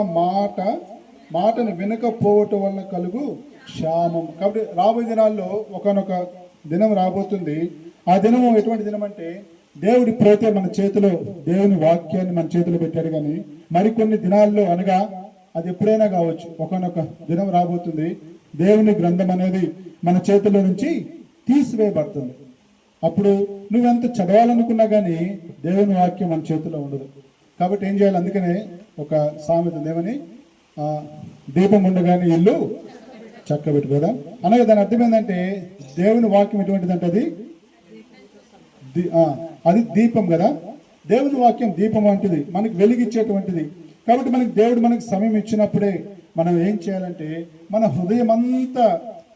మాటను వినకపోవటం వలన కలుగు క్షామం. కాబట్టి రాబోయే దినాల్లో ఒకనొక దినం రాబోతుంది. ఆ దినము ఎటువంటి దినం అంటే దేవుడు ఇప్పుడైతే మన చేతిలో దేవుని వాక్యాన్ని మన చేతిలో పెట్టాడు, కానీ మరికొన్ని దినాల్లో అనగా అది ఎప్పుడైనా కావచ్చు ఒకనొక దినం రాబోతుంది, దేవుని గ్రంథం అనేది మన చేతిలో నుంచి తీసివేయబడుతుంది. అప్పుడు నువ్వెంత చదవాలనుకున్నా కానీ దేవుని వాక్యం మన చేతిలో ఉండదు. కాబట్టి ఏం చేయాలి? అందుకనే ఒక సామెత ఏమని, దీపం ఉండగానే ఇల్లు చక్కబెట్టు కదా అనగా దాని అర్థం ఏంటంటే దేవుని వాక్యం ఎటువంటిదంటే అది దీపం కదా. దేవుని వాక్యం దీపం వంటిది, మనకి వెలిగిచ్చేటువంటిది. కాబట్టి దేవుడు మనకి సమయం ఇచ్చినప్పుడే మనం ఏం చేయాలంటే మన హృదయం అంతా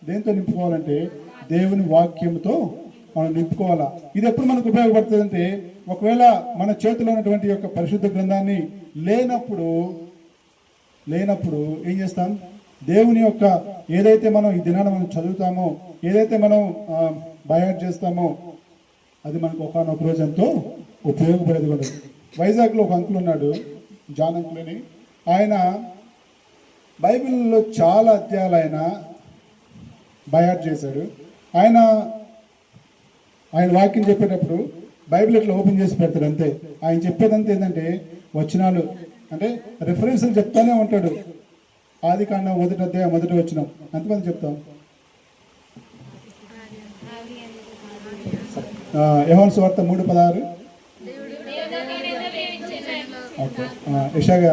దేంతో నింపుకోవాలంటే దేవుని వాక్యంతో మనం నింపుకోవాలా. ఇది ఎప్పుడు మనకు ఉపయోగపడుతుంది అంటే ఒకవేళ మన చేతిలో ఉన్నటువంటి యొక్క పరిశుద్ధ గ్రంథాన్ని లేనప్పుడు ఏం చేస్తాం? దేవుని యొక్క ఏదైతే మనం ఈ దినాన్ని మనం చదువుతామో, ఏదైతే మనం బయాట్ చేస్తామో అది మనకు ఒకనొక రోజు ఎంతో ఉపయోగపడేది కూడా. వైజాగ్లో ఒక అంకుల్ ఉన్నాడు, జాన్ అంకుల్ అని. ఆయన బైబిల్లో చాలా అధ్యాయాలు ఆయన బయాట్ చేశాడు. ఆయన వాక్యం చెప్పేటప్పుడు బైబిల్ ఇట్లా ఓపెన్ చేసి పెడతాడు అంతే. ఆయన చెప్పేదంతా ఏంటంటే వచనాలు అంటే రెఫరెన్స్లు చెప్తానే ఉంటాడు. ఆది కాండం 1వ అధ్యాయం 1వ వచనం ఎంతమంది చెప్తాం? యోహాను సువార్త 3:16. ఓకే. యెషయా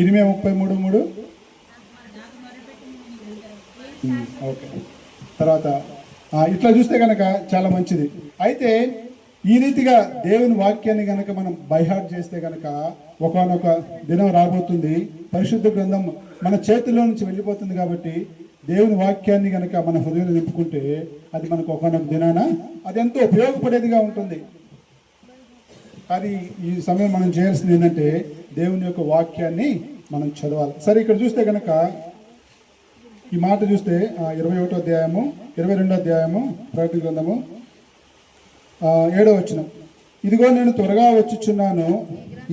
8:33. ఓకే. తర్వాత ఇట్లా చూస్తే కనుక చాలా మంచిది. అయితే ఈ రీతిగా దేవుని వాక్యాన్ని కనుక మనం బైహార్ట్ చేస్తే కనుక ఒకనొక దినం రాబోతుంది, పరిశుద్ధ గ్రంథం మన చేతుల్లో నుంచి వెళ్ళిపోతుంది. కాబట్టి దేవుని వాక్యాన్ని కనుక మన హృదయంలో నింపుకుంటే అది మనకు ఒకనొక దినాన అది ఎంతో ఉపయోగపడేదిగా ఉంటుంది. అది ఈ సమయం మనం చేయాల్సింది ఏంటంటే దేవుని యొక్క వాక్యాన్ని మనం చదవాలి. సరే, ఇక్కడ చూస్తే కనుక ఈ మాట చూస్తే 21వ అధ్యాయము 22వ అధ్యాయము ప్రకటన గ్రంథము 7వ వచనం, ఇదిగో నేను త్వరగా వచ్చుచున్నాను,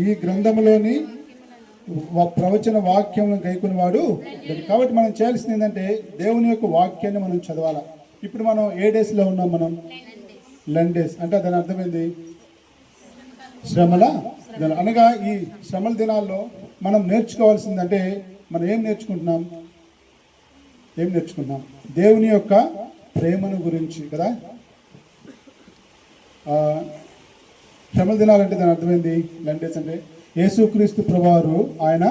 ఈ గ్రంథంలోని ప్రవచన వాక్యం గైకునేవాడు. కాబట్టి మనం చేయాల్సింది ఏంటంటే దేవుని యొక్క వాక్యాన్ని మనం చదవాలా. ఇప్పుడు మనం ఏ డేస్లో ఉన్నాం? మనం లెన్ డేస్. అంటే దాని అర్థమైంది శ్రమల దినాలు. అనగా ఈ శ్రమల దినాల్లో మనం నేర్చుకోవాల్సిందంటే మనం ఏం నేర్చుకుంటున్నాం? దేవుని యొక్క ప్రేమను గురించి కదా. శ్రమల దినాలు అంటే దాని అర్థమైంది లెన్ డేస్ అంటే యేసుక్రీస్తు ప్రభువారు ఆయన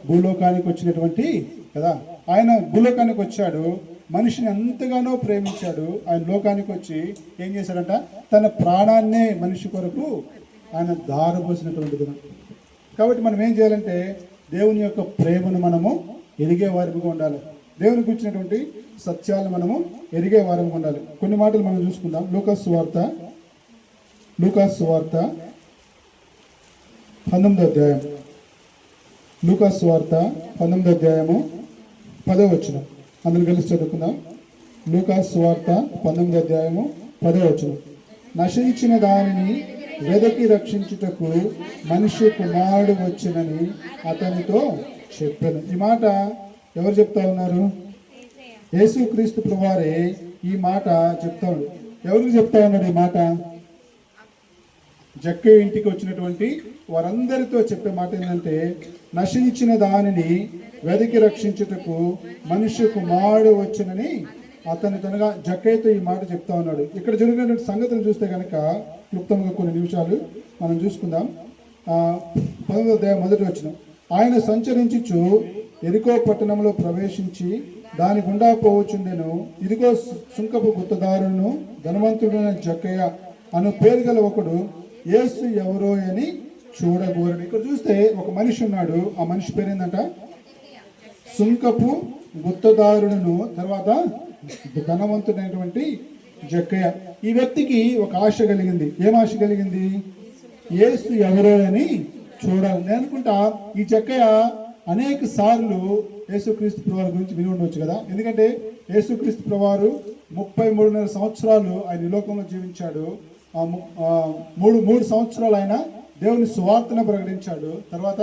భూలోకానికి వచ్చినటువంటి కదా. ఆయన భూలోకానికి వచ్చాడు, మనిషిని ఎంతగానో ప్రేమించాడు. ఆయన లోకానికి వచ్చి ఏం చేశాడంట? తన ప్రాణాన్నే మనిషి కొరకు ఆయన దారపోసినటువంటి దినం. కాబట్టి మనం ఏం చేయాలంటే దేవుని యొక్క ప్రేమను మనము ఎరిగే వారిగా ఉండాలి. దేవునికి వచ్చినటువంటి సత్యాలను మనము ఎరిగే వారిగా ఉండాలి. కొన్ని మాటలు మనం చూసుకుందాం. లూకాసు సువార్త 19వ అధ్యాయం. లూకాసు సువార్త 19వ అధ్యాయము 10వ వచనం. అందరూ కలిసి చదువుకుందాం. లూకాసు సువార్త 19వ అధ్యాయము 10వ వచనం. నశించిన దానిని వెదకి రక్షించుటకు మనిషి కుమారుడు వచ్చినని అతనితో చెప్పాను. ఈ మాట ఎవరు చెప్తా ఉన్నారు? యేసుక్రీస్తు ప్రభువారే ఈ మాట చెప్తా ఉన్నాడు. ఎవరికి చెప్తా ఉన్నాడు ఈ మాట? జక్కయ్య ఇంటికి వచ్చినటువంటి వారందరితో చెప్పే మాట ఏంటంటే, నశించిన దానిని వెదకి రక్షించుటకు మనిషి కుమారుడు వచ్చునని అతని తనగా జక్కయ్యతో ఈ మాట చెప్తా ఉన్నాడు. ఇక్కడ జరిగినటువంటి సంగతులు చూస్తే కనుక క్లుప్తంగా కొన్ని నిమిషాలు మనం చూసుకుందాం. 19వ అధ్యాయం 1వ వచనం. ఆయన సంచరించుచు ఎరికో పట్టణంలో ప్రవేశించి దాని గుండా పోవచ్చుండెను. ఇదిగో సుంకపు గుత్తదారును ధనవంతుడైన జక్కయ్య అను పేరు గల ఒకడు యేసు ఎవరో అని చూడగోరడు. ఇక్కడ చూస్తే ఒక మనిషి ఉన్నాడు. ఆ మనిషి పేరు ఏంటంట? సుంకపు గుత్తదారుడును తర్వాత ధనవంతుడైనటువంటి జక్కయ్య. ఈ వ్యక్తికి ఒక ఆశ కలిగింది. ఏం ఆశ కలిగింది? యేసు ఎవరో అని చూడాలి. నేను అనుకుంటా ఈ జక్కయ్య అనేక సార్లు యేసుక్రీస్తు ప్రభువారి గురించి విని ఉండవచ్చు కదా. ఎందుకంటే యేసుక్రీస్తు ప్రభువారు 33.5 సంవత్సరాలు ఆయన ఈ లోకంలో జీవించాడు. మూడు సంవత్సరాలు ఆయన దేవుని సువార్తను ప్రకటించాడు. తర్వాత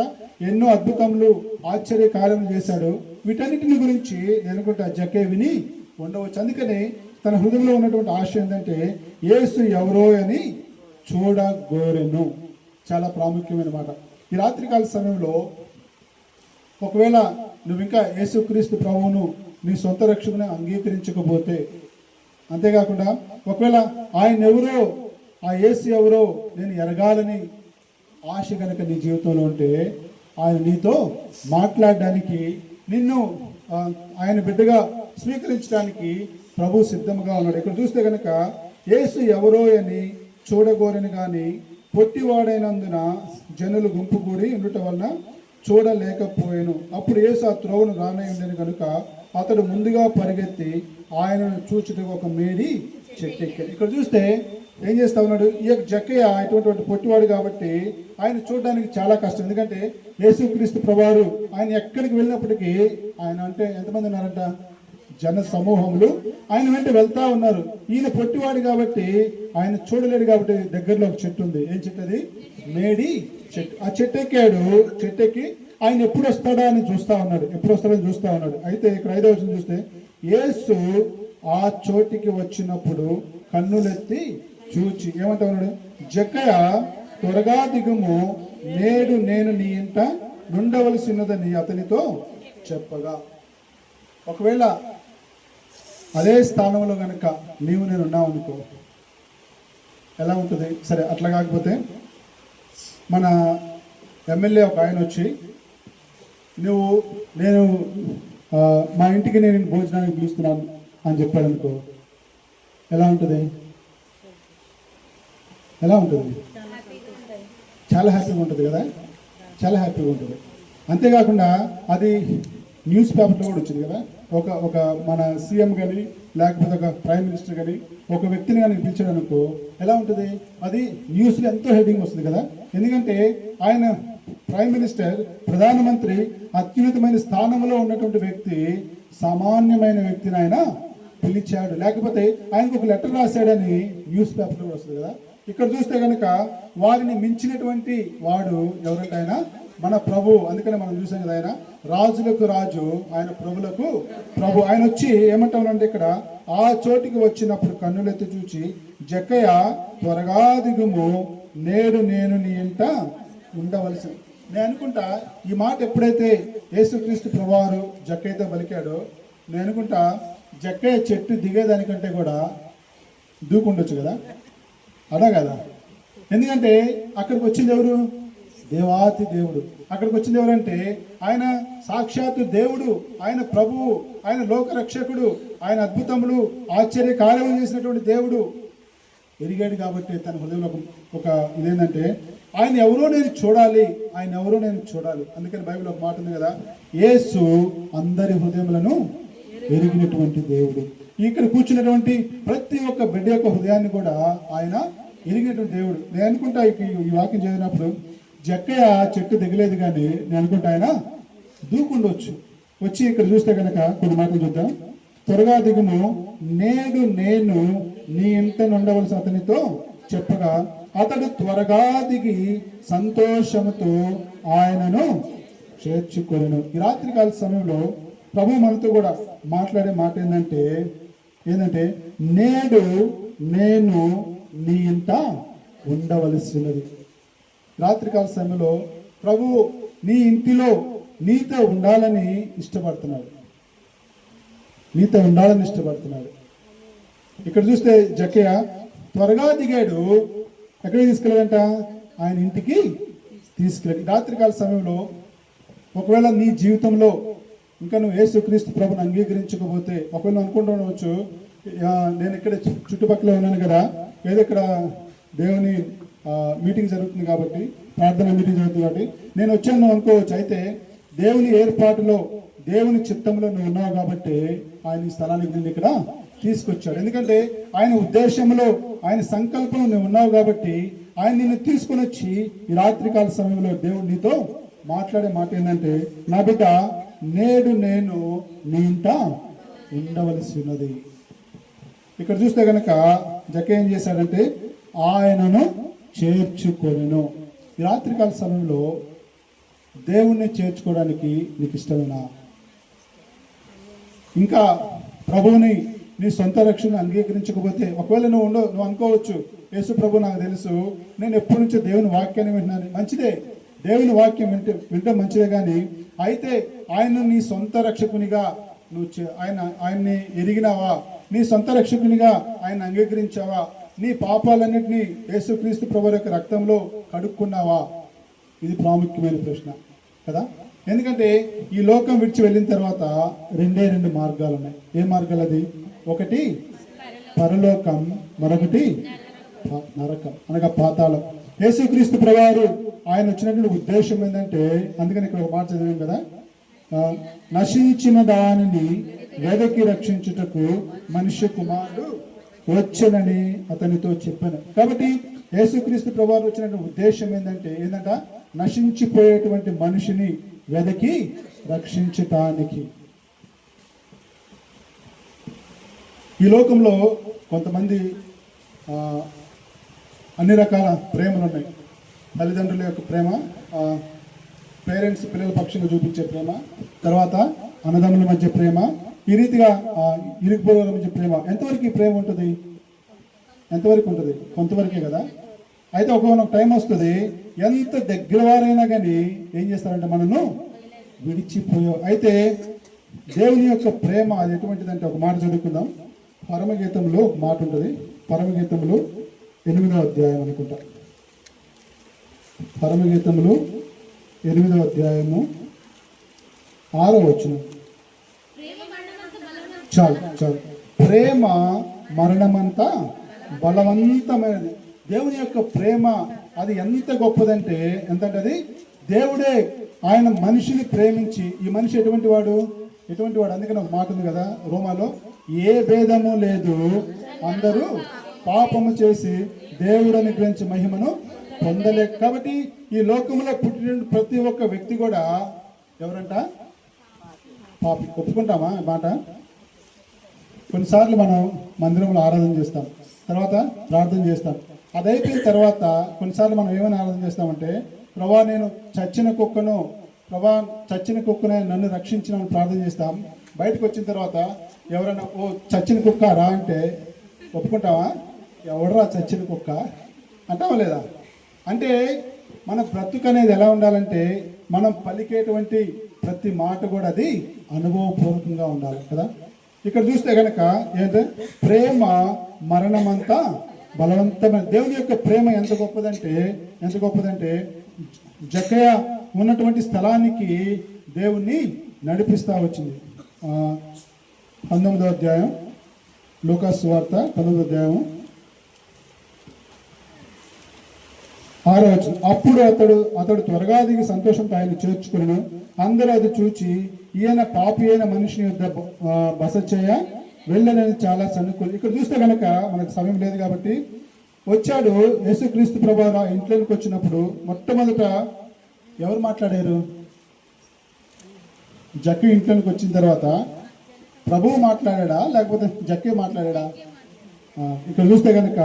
ఎన్నో అద్భుతములు ఆశ్చర్య కార్యములు చేశాడు. వీటన్నిటిని గురించి నేను అనుకుంటా జక్కయ్య విని ఉండవచ్చు. అందుకని తన హృదయంలో ఉన్నటువంటి ఆశ ఏంటంటే యేసు ఎవరో అని చూడగోరెను. చాలా ప్రాముఖ్యమైన మాట. ఈ రాత్రికాల సమయంలో ఒకవేళ నువ్వు ఇంకా యేసుక్రీస్తు ప్రభువును నీ సొంత రక్షకుని అంగీకరించకపోతే, అంతేకాకుండా ఒకవేళ ఆయన ఎవరో ఆ యేసు ఎవరో నేను ఎరగాలని ఆశ కనుక నీ జీవితంలో ఉంటే ఆయన నీతో మాట్లాడడానికి, నిన్ను ఆయన బిడ్డగా స్వీకరించడానికి ప్రభు సిద్ధంగా ఉన్నాడు. ఇక్కడ చూస్తే కనుక యేసు ఎవరో అని చూడగోరని కానీ పొట్టివాడైనందున జనులు గుంపు కూడి ఉండటం వలన చూడలేకపోయాను. అప్పుడు యేసు ఆ త్రోవను రానయ్యుండెను కనుక అతడు ముందుగా పరిగెత్తి ఆయనను చూచుటకు ఒక మేడి చెట్టు ఎక్కాడు. ఇక్కడ చూస్తే ఏం చేస్తా ఉన్నాడు? ఈ యొక్క జక్కయ్య ఇటువంటి పొట్టివాడు కాబట్టి ఆయన చూడడానికి చాలా కష్టం. ఎందుకంటే యేసుక్రీస్తు ప్రభువారు ఆయన ఎక్కడికి వెళ్ళినప్పటికీ ఆయన అంటే ఎంతమంది ఉన్నారంట? జన సమూహములు ఆయన వెంట వెళ్తా ఉన్నారు. ఈయన పొట్టివాడు కాబట్టి ఆయన చూడలేడు కాబట్టి దగ్గరలో ఒక చెట్టు ఉంది. ఏం చెట్టు అది? మేడి చెట్టు. ఆ చెట్టు ఎక్కాడు. చెట్టు ఎక్కి ఆయన ఎప్పుడు వస్తాడా అని చూస్తా ఉన్నాడు. అయితే ఇక్కడ 5వ వచనం చూస్తే యేసు ఆ చోటికి వచ్చినప్పుడు కన్నులెత్తి చూచి ఏమంటా ఉన్నాడు? జక్కయ్య త్వరగా దిగుము, నేడు నేను నీ ఇంట నుండవలసినదని అతనితో చెప్పగా. ఒకవేళ అదే స్థానంలో కనుక నీవు నేను ఉన్నావు అనుకో, ఎలా ఉంటుంది? సరే, అట్లా కాకపోతే మన ఎమ్మెల్యే ఒక ఆయన వచ్చి నేను మా ఇంటికి నేను భోజనానికి పిలుస్తున్నాను అని చెప్పాడు అనుకో, ఎలా ఉంటుంది? చాలా హ్యాపీగా ఉంటుంది కదా. చాలా హ్యాపీగా ఉంటుంది. అంతేకాకుండా అది న్యూస్ పేపర్లో కూడా వచ్చింది కదా. ఒక మన సీఎం కానీ లేకపోతే ఒక ప్రైమ్ మినిస్టర్ కానీ ఒక వ్యక్తిని కానీ పిలిచాడు అనుకో, ఎలా ఉంటుంది? అది న్యూస్లో ఎంతో హెడ్డింగ్ వస్తుంది కదా. ఎందుకంటే ఆయన ప్రైమ్ మినిస్టర్, ప్రధానమంత్రి, అత్యున్నతమైన స్థానంలో ఉన్నటువంటి వ్యక్తి సామాన్యమైన వ్యక్తిని ఆయన పిలిచాడు, లేకపోతే ఆయనకు ఒక లెటర్ రాశాడని న్యూస్ పేపర్లో వస్తుంది కదా. ఇక్కడ చూస్తే కనుక వారిని మించినటువంటి వాడు ఎవరంటే ఆయన మన ప్రభు. అందుకనే మనం చూసాం కదా, ఆయన రాజులకు రాజు, ఆయన ప్రభులకు ప్రభు. ఆయన వచ్చి ఏమంటామంటే ఇక్కడ ఆ చోటికి వచ్చినప్పుడు కన్నులెత్తి చూచి, జక్కయ్య త్వరగా దిగుము, నేడు నేను నీ ఇంట ఉండవలసి. నేను అనుకుంటా ఈ మాట ఎప్పుడైతే యేసుక్రీస్తు ప్రభువారు జక్కయ్యతో పలికాడో, నేను అనుకుంటా జక్కయ్య చెట్టు దిగేదానికంటే కూడా దూకుండొచ్చు కదా, అదా కదా. ఎందుకంటే అక్కడికి వచ్చింది ఎవరు? దేవాతి దేవుడు. అక్కడికి వచ్చింది ఎవరంటే ఆయన సాక్షాత్తు దేవుడు, ఆయన ప్రభువు, ఆయన లోక రక్షకుడు, ఆయన అద్భుతములు ఆశ్చర్య కార్యములు చేసినటువంటి దేవుడు ఎరిగాడు. కాబట్టి తన హృదయంలో ఒక ఇదేంటంటే ఆయన ఎవరో నేను చూడాలి, ఆయన ఎవరో నేను చూడాలి. అందుకని బైబిల్ ఒక మాట ఉంది కదా, యేసు అందరి హృదయములను ఎరిగినటువంటి దేవుడు. ఇక్కడ కూర్చున్నటువంటి ప్రతి ఒక్క బిడ్డ యొక్క హృదయాన్ని కూడా ఆయన ఎరిగినటువంటి దేవుడు. నేను అనుకుంటా ఈ వాక్యం చదివినప్పుడు జక్కయ్య చెట్టు దిగలేదు, కానీ నేను అనుకుంటా ఆయన దూకుండొచ్చు. వచ్చి ఇక్కడ చూస్తే కనుక కొన్ని మాటలు చూద్దాం. త్వరగా దిగుము, నేడు నేను నీ ఇంట ఉండవలసిన అతనితో చెప్పగా, అతడు త్వరగా దిగి సంతోషముతో ఆయనను చేర్చుకొనెను. ఈ రాత్రికాల సమయంలో ప్రభు మనతో కూడా మాట్లాడే మాట ఏంటంటే నేడు నేను నీ ఇంట ఉండవలసినది. రాత్రికాల సమయంలో ప్రభు నీ ఇంటిలో నీతో ఉండాలని ఇష్టపడుతున్నాడు, నీతో ఉండాలని ఇష్టపడుతున్నాడు. ఇక్కడ చూస్తే జక్కయ్య త్వరగా దిగాడు. ఎక్కడికి తీసుకెళ్ళాడంట? ఆయన ఇంటికి తీసుకెళ్ళి. రాత్రికాల సమయంలో ఒకవేళ నీ జీవితంలో ఇంకా నువ్వు యేసుక్రీస్తు ప్రభుని అంగీకరించకపోతే, ఒకవేళ అనుకుంటుండవచ్చు నేను ఇక్కడ చుట్టుపక్కల ఉన్నాను కదా, ఏదో ఇక్కడ దేవుని మీటింగ్ జరుగుతుంది కాబట్టి, ప్రార్థన మీటింగ్ జరుగుతుంది కాబట్టి నేను వచ్చాను అనుకోవచ్చు. అయితే దేవుని ఏర్పాటులో, దేవుని చిత్తంలో నువ్వు ఉన్నావు కాబట్టి ఆయన ఈ స్థలానికి నేను ఇక్కడ తీసుకొచ్చాడు. ఎందుకంటే ఆయన ఉద్దేశంలో, ఆయన సంకల్పంలో నువ్వు ఉన్నావు కాబట్టి ఆయన నిన్ను తీసుకుని వచ్చి ఈ రాత్రికాల సమయంలో దేవుడు నీతో మాట్లాడే మాట ఏంటంటే, నా బిడ్డ నేడు నేను నీ ఇంట ఉండవలసి ఉన్నది. ఇక్కడ చూస్తే కనుక జక్కయ్య ఏం చేశాడంటే ఆయనను చేర్చుకొనెను. ఈ రాత్రికాల సమయంలో దేవుణ్ణి చేర్చుకోవడానికి నీకు ఇష్టమేనా? ఇంకా ప్రభువుని నీ సొంత రక్షణ అంగీకరించకపోతే, ఒకవేళ నువ్వు అనుకోవచ్చు, యేసు ప్రభు నాకు తెలుసు, నేను ఎప్పటి నుంచో దేవుని వాక్యాన్ని వింటున్నాను. మంచిదే, దేవుని వాక్యం వింటే మంచిదే, కానీ అయితే ఆయన నీ సొంత రక్షకునిగా నువ్వు ఆయన్ని ఎరిగినావా? నీ సొంత రక్షకునిగా ఆయన అంగీకరించావా? నీ పాపాలన్నింటినీ యేసుక్రీస్తు ప్రభు యొక్క రక్తంలో కడుక్కున్నావా? ఇది ప్రాముఖ్యమైన ప్రశ్న కదా. ఎందుకంటే ఈ లోకం విడిచి వెళ్ళిన తర్వాత రెండు మార్గాలు ఉన్నాయి. ఏ మార్గాలు అది? ఒకటి పరలోకం, మరొకటి నరకం అనగా పాతాళం. యేసుక్రీస్తు ప్రభువారు ఆయన వచ్చినటువంటి ఉద్దేశం ఏంటంటే, అందుకని ఇక్కడ ఒక మాట చదివాం కదా, నశించిన దానిని వెదకి రక్షించుటకు మనుష్య కుమారుడు వచ్చనని అతనితో చెప్పాను. కాబట్టి యేసుక్రీస్తు ప్రభువారు వచ్చినటువంటి ఉద్దేశం ఏంటంట నశించిపోయేటువంటి మనిషిని వెదకి రక్షించటానికి. ఈ లోకంలో కొంతమంది అన్ని రకాల ప్రేమలు ఉన్నాయి. తల్లిదండ్రుల యొక్క ప్రేమ, పేరెంట్స్ పిల్లల పక్షంగా చూపించే ప్రేమ, తర్వాత అన్నదమ్ముల మధ్య ప్రేమ, ఈ రీతిగా ఇరుకుపోల మధ్య ప్రేమ. ఎంతవరకు ఈ ప్రేమ ఉంటుంది? ఎంతవరకు ఉంటుంది? కొంతవరకే కదా. అయితే ఒక టైం వస్తుంది, ఎంత దగ్గర వారైనా కానీ ఏం చేస్తారంటే మనను విడిచిపోయో. అయితే దేవుని యొక్క ప్రేమ అది ఎటువంటిదంటే, ఒక మాట చదువుకుందాం. పరమగీతంలో ఒక మాట ఉంటుంది. పరమగీతంలో 8వ అధ్యాయం అనుకుంటా. పరమగీతంలో 8వ అధ్యాయము 6వ వచనం. చాలు. ప్రేమ మరణమంతా బలవంతమైనది. దేవుని యొక్క ప్రేమ అది ఎంత గొప్పదంటే, ఎంతంటే అది దేవుడే ఆయన మనిషిని ప్రేమించి, ఈ మనిషి ఎటువంటి వాడు? అందుకని ఒక మాట ఉంది కదా రోమాలో, ఏ భేదము లేదు, అందరూ పాపము చేసి దేవుడని గురించి మహిమను పొందలేక. కాబట్టి ఈ లోకంలో పుట్టిన ప్రతి ఒక్క వ్యక్తి కూడా ఎవరంట? పాపి. ఒప్పుకుంటామా మాట? కొన్నిసార్లు మనం మందిరంలో ఆరాధన చేస్తాం, తర్వాత ప్రార్థన చేస్తాం, అది అయిపోయిన తర్వాత కొన్నిసార్లు మనం ఏమైనా ఆలోచన చేస్తామంటే, ప్రభా నేను చచ్చిన కుక్కనే నన్ను రక్షించినని ప్రార్థన చేస్తాం. బయటకు వచ్చిన తర్వాత ఎవరైనా ఓ చచ్చిన కుక్క రా అంటే ఒప్పుకుంటావా? ఎవడరా చచ్చిన కుక్క అంటావా లేదా? అంటే మన బ్రతుకు అనేది ఎలా ఉండాలంటే, మనం పలికేటువంటి ప్రతి మాట కూడా అది అనుభవపూర్వకంగా ఉండాలి కదా. ఇక్కడ చూస్తే కనుక ఏంటంటే, ప్రేమ మరణమంతా బలవంతమైన. దేవుని యొక్క ప్రేమ ఎంత గొప్పదంటే జక్కయ్య ఉన్నటువంటి స్థలానికి దేవుణ్ణి నడిపిస్తూ వచ్చింది. 19వ అధ్యాయం, లూకాసు సువార్త 19వ అధ్యాయం 6వ వచనం. అప్పుడు అతడు త్వరగా దిగి సంతోషంతో ఆయన చేర్చుకును. అందరూ అది చూచి ఈయన పాపి అయిన మనిషిని యొద్ద బస చేయ వెళ్ళనని చాలా సనుకులు. ఇక్కడ చూస్తే కనుక మనకు సమయం లేదు కాబట్టి వచ్చాడు. యేసుక్రీస్తు ప్రభువు ఇంట్లోకి వచ్చినప్పుడు మొట్టమొదట ఎవరు మాట్లాడారు? జక్కి ఇంట్లోకి వచ్చిన తర్వాత ప్రభువు మాట్లాడా లేకపోతే జక్కే మాట్లాడా? ఇక్కడ చూస్తే కనుక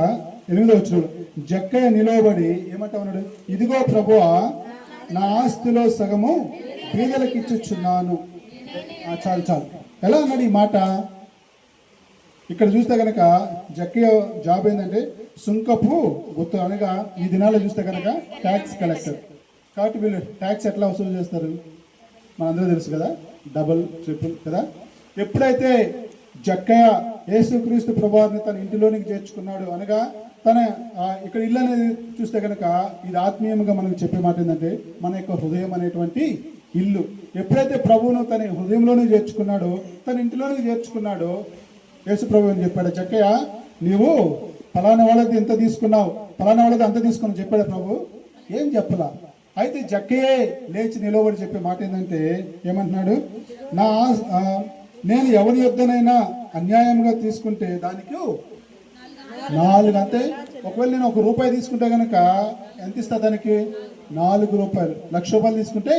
8వ వచనంలో జక్కయ్య నిలవబడి ఏమంటా ఉన్నాడు? ఇదిగో ప్రభువా, నా ఆస్తిలో సగము పేదలకు ఇచ్చుచున్నాను. చాలు. ఎలా అన్నాడు ఈ మాట? ఇక్కడ చూస్తే కనుక జక్కయ్య జాబ్ ఏంటంటే సుంకపు గుర్తు, అనగా ఈ దినాల్లో చూస్తే కనుక ట్యాక్స్ కలెక్టర్. కాబట్టి వీళ్ళు ట్యాక్స్ ఎట్లా వసూలు చేస్తారు మనందరూ తెలుసు కదా, డబుల్ ట్రిపుల్ కదా. ఎప్పుడైతే జక్కయ్య యేసుక్రీస్తు ప్రభువుని తన ఇంటిలోనికి చేర్చుకున్నాడు, అనగా తన ఇక్కడ ఇల్లు అనేది చూస్తే కనుక ఇది ఆత్మీయంగా మనకు చెప్పే మాట ఏంటంటే మన యొక్క హృదయం అనేటువంటి ఇల్లు. ఎప్పుడైతే ప్రభువును తన హృదయంలోనే చేర్చుకున్నాడో, తన ఇంటిలోనికి చేర్చుకున్నాడో, యేసు ప్రభు అని చెప్పాడు, జక్కయ్య నీవు ఫలానా వాళ్ళది ఎంత తీసుకున్నావు, ఫలానా వాళ్ళది అంత తీసుకున్నావు చెప్పాడు ప్రభు. ఏం చెప్పలా. అయితే జక్కయ్యే లేచి నిలబడి చెప్పే మాట ఏంటంటే ఏమంటున్నాడు? నేను ఎవరి యొద్దనైనా అన్యాయంగా తీసుకుంటే దానికి 4 అంతే. ఒకవేళ నేను ₹1 తీసుకుంటే కనుక ఎంత ఇస్తా? దానికి ₹4. ₹1,00,000 తీసుకుంటే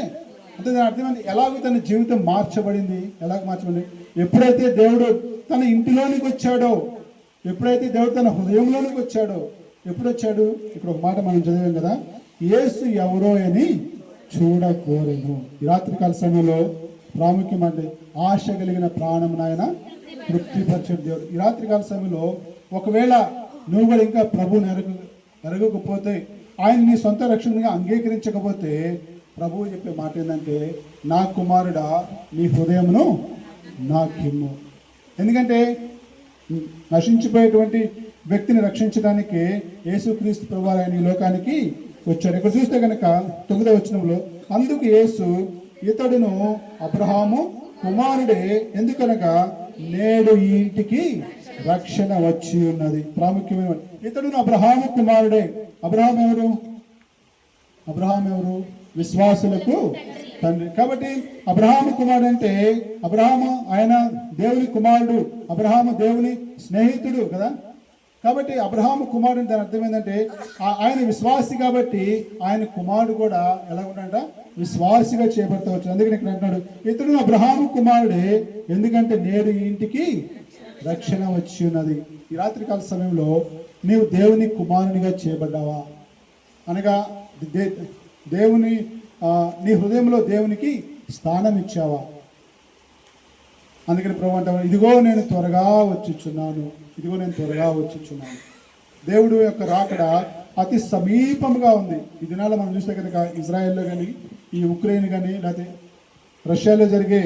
అంటే దాని అర్థమైంది. ఎలాగో తన జీవితం మార్చబడింది. ఎలాగ మార్చబడింది? ఎప్పుడైతే దేవుడు తన ఇంటిలోనికి వచ్చాడో, ఎప్పుడైతే దేవుడు తన హృదయంలోనికి వచ్చాడో, ఎప్పుడు వచ్చాడు? ఇక్కడ ఒక మాట మనం చదివాం కదా, యేసు ఎవరో అని చూడకోరెను. ఈ రాత్రికాల సమయంలో ప్రాముఖ్యం అంటే ఆశ కలిగిన ప్రాణం నాయన తృప్తిపరిచే దేవుడు. ఈ రాత్రికాల సమయంలో ఒకవేళ నువ్వు కూడా ఇంకా ప్రభువుని ఎరగకపోతే, ఆయన నీ సొంత రక్షణగా అంగీకరించకపోతే, ప్రభువు చెప్పే మాట ఏంటంటే, నా కుమారుడా నీ హృదయమును నాకిమ్ము. ఎందుకంటే నశించిపోయేటువంటి వ్యక్తిని రక్షించడానికి యేసుక్రీస్తు ప్రభువు ఆయన ఈ లోకానికి వచ్చారు. ఇక్కడ చూస్తే కనుక 9వ వచనంలో అందుకు యేసు ఇతడును అబ్రహాము కుమారుడే, ఎందుకనగా నేడు ఈ ఇంటికి రక్షణ వచ్చి ఉన్నది. ప్రాముఖ్యమైన ఇతడును అబ్రహాము కుమారుడే. అబ్రహాం ఎవరు? విశ్వాసులకు తండ్రి. కాబట్టి అబ్రహాము కుమారుడు అంటే అబ్రహాము ఆయన దేవుని కుమారుడు, అబ్రహాము దేవుని స్నేహితుడు కదా. కాబట్టి అబ్రహాము కుమారుడు దాని అర్థం ఏంటంటే ఆయన విశ్వాసి కాబట్టి ఆయన కుమారుడు కూడా ఎలా ఉంటాడంట? విశ్వాసిగా చేపడతావచ్చు. అందుకని ఇక్కడ అంటున్నాడు ఇతడు అబ్రహాము కుమారుడే, ఎందుకంటే నేడు ఈ ఇంటికి రక్షణ వచ్చి ఉన్నది. ఈ రాత్రికాల సమయంలో నీవు దేవుని కుమారునిగా చేయబడ్డావా? అనగా దేవుని నీ హృదయంలో దేవునికి స్థానం ఇచ్చావా? అందుకని ప్రభు అంటాడు, ఇదిగో నేను త్వరగా వచ్చుచున్నాను. దేవుడు యొక్క రాకడ అతి సమీపంగా ఉంది. ఈ దినాల్లో మనం చూస్తే కనుక ఇజ్రాయెల్లో కానీ, ఈ ఉక్రెయిన్ కానీ, లేకపోతే రష్యాలో జరిగే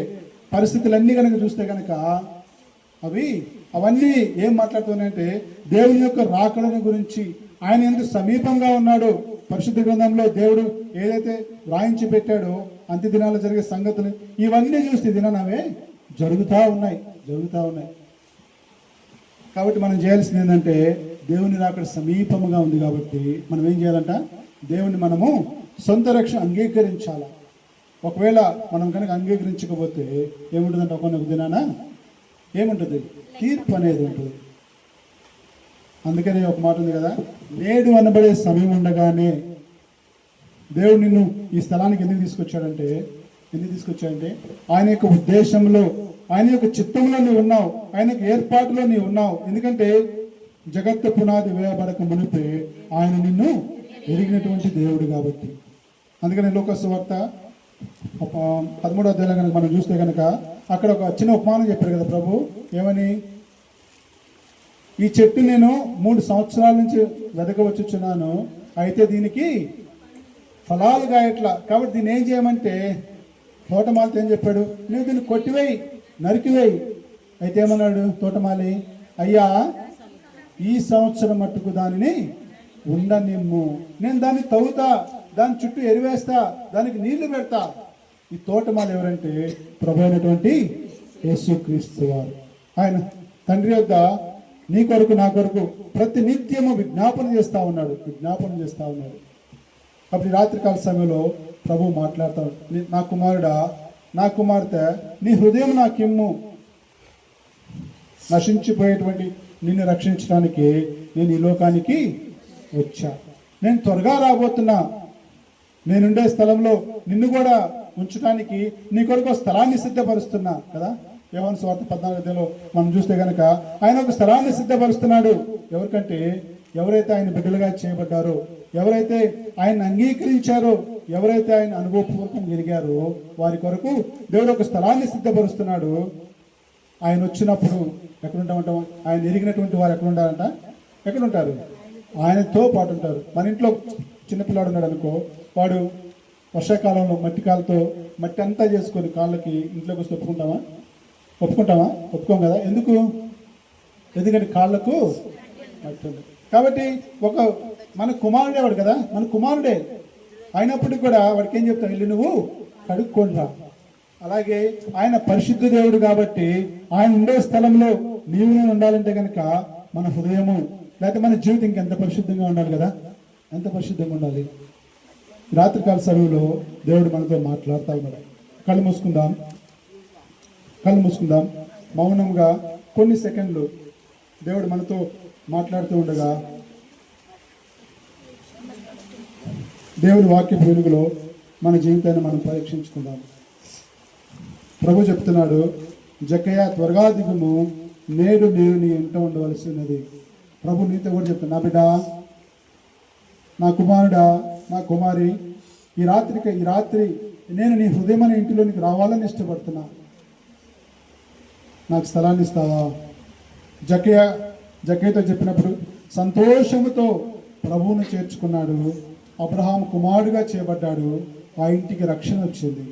పరిస్థితులన్నీ కనుక చూస్తే కనుక అవన్నీ ఏం మాట్లాడుతున్నాయంటే దేవుని యొక్క రాకడని గురించి, ఆయన ఎంత సమీపంగా ఉన్నాడో పరిశుద్ధ గ్రంథంలో దేవుడు ఏదైతే వ్రాయించి పెట్టాడో అంత్య దినాల్లో జరిగే సంగతులు ఇవన్నీ చూస్తే దినానవే జరుగుతూ ఉన్నాయి. కాబట్టి మనం చేయాల్సింది ఏంటంటే దేవుని రాకడ సమీపంగా ఉంది కాబట్టి మనం ఏం చేయాలంట? దేవుని మనము సొంత రక్షణ అంగీకరించాలి. ఒకవేళ మనం కనుక అంగీకరించకపోతే ఏముంటుందంటే ఒక దినాన ఏముంటుంది? తీర్పు అనేది ఉంటుంది. అందుకని ఒక మాట ఉంది కదా, నేడు అనబడే సమయం ఉండగానే దేవుడు నిన్ను ఈ స్థలానికి ఎందుకు తీసుకొచ్చాడంటే ఆయన యొక్క ఉద్దేశంలో, ఆయన యొక్క చిత్తంలో నీవు ఉన్నావు, ఆయన యొక్క ఏర్పాటులో నీవు ఉన్నావు. ఎందుకంటే జగత్తు పునాది వేయబడక మునిపే ఆయన నిన్ను ఎరిగినటువంటి దేవుడు కాబట్టి. అందుకని లోకాసు వార్త 13వ అధ్యాయం కనుక మనం చూస్తే కనుక అక్కడ ఒక చిన్న ఉపమానం చెప్పారు కదా ప్రభు. ఏమని? ఈ చెట్టు నేను 3 సంవత్సరాల నుంచి వెదకవచ్చుచున్నాను, అయితే దీనికి ఫలాలు కాయట్లా. కాబట్టి దీన్ని ఏం చేయమంటే తోటమాలితో ఏం చెప్పాడు? నువ్వు దీన్ని కొట్టివేయి, నరికివేయి. అయితే ఏమన్నాడు తోటమాలి? అయ్యా, ఈ సంవత్సరం మట్టుకు దానిని ఉండనిమ్ము, నేను దాన్ని తవ్వుతా, దాని చుట్టూ ఎరివేస్తా, దానికి నీళ్లు పెడతా. ఈ తోటమాలి ఎవరంటే ప్రభు అయినటువంటి యేసుక్రీస్తు వారు. ఆయన తండ్రి యొద్ద నీ కొరకు నా కొరకు ప్రతి నిత్యము విజ్ఞాపన చేస్తా ఉన్నాడు. కాబట్టి రాత్రికాల సమయంలో ప్రభు మాట్లాడతాడు, నా కుమారుడా, నా కుమార్తె, నీ హృదయం నాకిమ్ము. నశించిపోయేటువంటి నిన్ను రక్షించడానికి నేను ఈ లోకానికి వచ్చా. నేను త్వరగా రాబోతున్నా. నేనుండే స్థలంలో నిన్ను కూడా ఉంచడానికి నీ కొరకు స్థలాన్ని సిద్ధపరుస్తున్నా కదా. యోహాను సువార్త 14వ మనం చూస్తే కనుక ఆయన ఒక స్థలాన్ని సిద్ధపరుస్తున్నాడు. ఎవరికంటే ఎవరైతే ఆయన బిడ్డలుగా చేయబడ్డారో, ఎవరైతే ఆయన అంగీకరించారో, ఎవరైతే ఆయన అనుభవపూర్వకంగా ఎరిగారో వారి కొరకు దేవుడు ఒక స్థలాన్ని సిద్ధపరుస్తున్నాడు. ఆయన వచ్చినప్పుడు ఎక్కడుంటామంటాం? ఆయన ఎరిగినటువంటి వారు ఎక్కడుంటారంట? ఎక్కడుంటారు? ఆయనతో పాటు ఉంటారు. మన ఇంట్లో చిన్నపిల్లాడు ఉన్నాడు అనుకో, వాడు వర్షాకాలంలో మట్టి అంతా చేసుకొని కాళ్ళకి ఇంట్లోకి వస్తే ఒప్పుకుంటామా? ఒప్పుకోం కదా. ఎందుకంటే కాళ్ళకు మట్టి ఉంది కాబట్టి. మన కుమారుడే వాడు కదా, మన కుమారుడే అయినప్పటికీ కూడా వాడికి ఏం చెప్తాను? వెళ్ళి నువ్వు కడుక్కోండిరా. అలాగే ఆయన పరిశుద్ధ దేవుడు కాబట్టి ఆయన ఉండే స్థలంలో నీవు ఉండాలంటే కనుక మన హృదయము లేకపోతే మన జీవితం ఇంకెంత పరిశుద్ధంగా ఉండాలి కదా. ఎంత పరిశుద్ధంగా ఉండాలి? రాత్రికాల సమయంలో దేవుడు మనతో మాట్లాడుతూ ఉన్నాడు. కళ్ళు మూసుకుందాం మౌనంగా కొన్ని సెకండ్లు దేవుడు మనతో మాట్లాడుతూ ఉండగా దేవుని వాక్య వెలుగులో మన జీవితాన్ని మనం పరీక్షించుకుందాం. ప్రభు చెప్తున్నాడు, జక్కయ్య త్వరగా దిగుము, నేడు నేను నీ ఇంట ఉండవలసినది. ప్రభు నీతో కూడా చెప్తున్నా, నా బిడ్డ, నా కుమారుడా, నా కుమారి, ఈ రాత్రి నేను నీ హృదయం అనే ఇంటిలోనికి రావాలని ఇష్టపడుతున్నా. నాకు స్థలాన్ని ఇస్తావా? జక్కయ్యతో చెప్పినప్పుడు సంతోషముతో ప్రభువును చేర్చుకున్నాడు. అబ్రహాము కుమారుడుగా చేయబడ్డాడు. ఆ ఇంటికి రక్షణ వచ్చింది.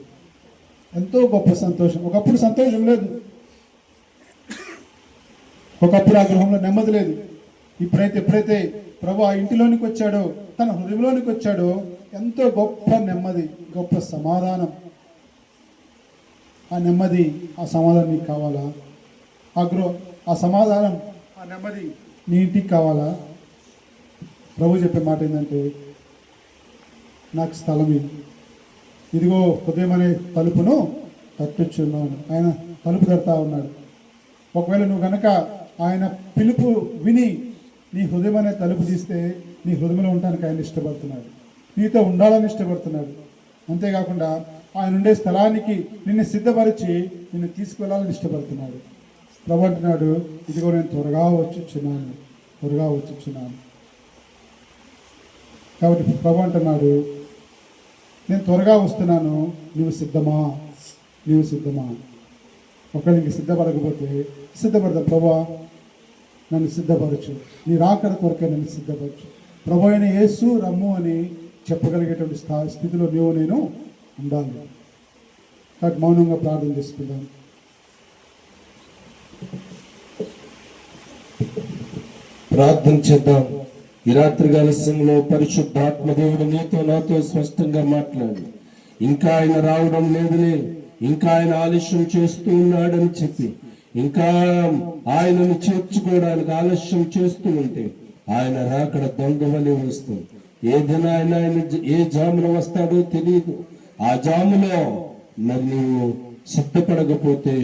ఎంతో గొప్ప సంతోషం. ఒకప్పుడు సంతోషం లేదు, ఒకప్పుడు ఆ గృహంలో నెమ్మది లేదు. ఎప్పుడైతే ప్రభు ఆ ఇంటిలోనికి వచ్చాడో, తన హృదయంలోనికి వచ్చాడో, ఎంతో గొప్ప నెమ్మది, గొప్ప సమాధానం. ఆ నెమ్మది, ఆ సమాధానం నీకు కావాలా? ఆ సమాధానం, ఆ నెమ్మది నీ ఇంటికి కావాలా? ప్రభు చెప్పే మాట ఏంటంటే, నాకు స్థలం ఇదిగో హృదయం అనే తలుపును తట్టుచున్నాను. ఆయన తలుపు తడతా ఉన్నాడు. ఒకవేళ నువ్వు కనుక ఆయన పిలుపు విని నీ హృదయం అనే తలుపు తీస్తే నీ హృదయంలో ఉండడానికి ఆయన ఇష్టపడుతున్నాడు, నీతో ఉండాలని ఇష్టపడుతున్నాడు. అంతేకాకుండా ఆయన ఉండే స్థలానికి నిన్ను సిద్ధపరిచి నిన్ను తీసుకువెళ్ళాలని ఇష్టపడుతున్నాడు. ప్రభు అంటున్నాడు, ఇదిగో నేను త్వరగా వచ్చుచున్నాను. కాబట్టి ప్రభు అంటున్నాడు, నేను త్వరగా వస్తున్నాను, నువ్వు సిద్ధమా? ఒకవేళ నీకు సిద్ధపడకపోతే సిద్ధపడతా. ప్రభా, నన్ను సిద్ధపరచు, నీ రాకడ కొరకే నన్ను సిద్ధపరచు. ప్రభు అయిన యేసు రమ్ము అని చెప్పగలిగేటువంటి స్థితిలో నేను ఉండాలి. కాబట్టి మౌనంగా ప్రార్థన చేసుకుందాం. ప్రార్థన చేద్దాం. ఈ రాత్రికాల సమయంలో పరిశుద్ధాత్మ దేవుడు నీతో నాతో స్పష్టంగా మాట్లాడు. ఇంకా ఆయన రావడం లేదులే, ఇంకా ఆయన ఆలస్యం చేస్తూ ఉన్నాడని చెప్పి ఇంకా ఆయనను చేర్చుకోవడానికి ఆలస్యం చేస్తూ ఉంటే ఆయన రాకడ దొంగవలే వస్తుంది. ఏ దినాయన ఆయన ఏ జామున వస్తాడో తెలియదు. ఆ జాములో మరి నీవు సిద్ధపడకపోతే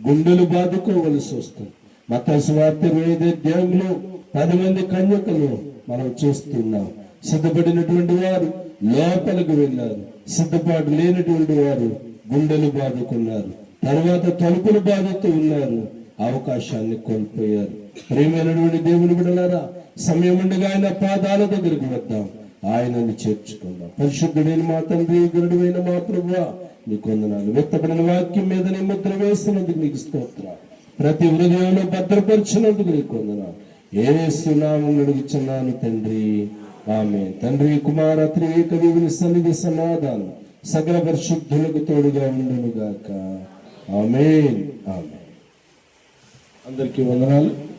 గుండెలు బాదుకోవలసి వస్తుంది. మత్తయి సువార్త 8వ అధ్యాయంలో 10 మంది కన్యకలు మనం చూస్తున్నాం. సిద్ధపడినటువంటి వారు లోపలికి వెళ్ళారు, సిద్ధపాటు లేనటువంటి వారు గుండెలు బాదుకున్నారు. తర్వాత తలుపులు బాదుతూ ఉన్నారు. అవకాశాన్ని కోల్పోయారు. ప్రియమైనటువంటి దేవుని బిడ్డలారా, సమయం ఉండగా ఆయన పాదాల దగ్గరికి వద్దాం, ఆయనని చేర్చుకుందాం. పరిశుద్ధుడైన మా తండ్రి, గరుడైన మా ప్రభువా, నీకు వందనాలు. వ్యక్తపడిన వాక్యం మీద నీ ముద్ర వేసినందుకు నీకు స్తోత్రం. ప్రతి హృదయంలో భద్రపరిచినందుకు నీకు వందనాలు. యేసు నామమున అడుగుచున్నాను తండ్రి, ఆమేన్. తండ్రి, కుమార త్రియేక దేవుని సన్నిధి సమాధానం సకల పరిశుద్ధులకు తోడుగా ఉండును గాక. ఆమేన్. ఆమేన్. అందరికీ వందనాలు.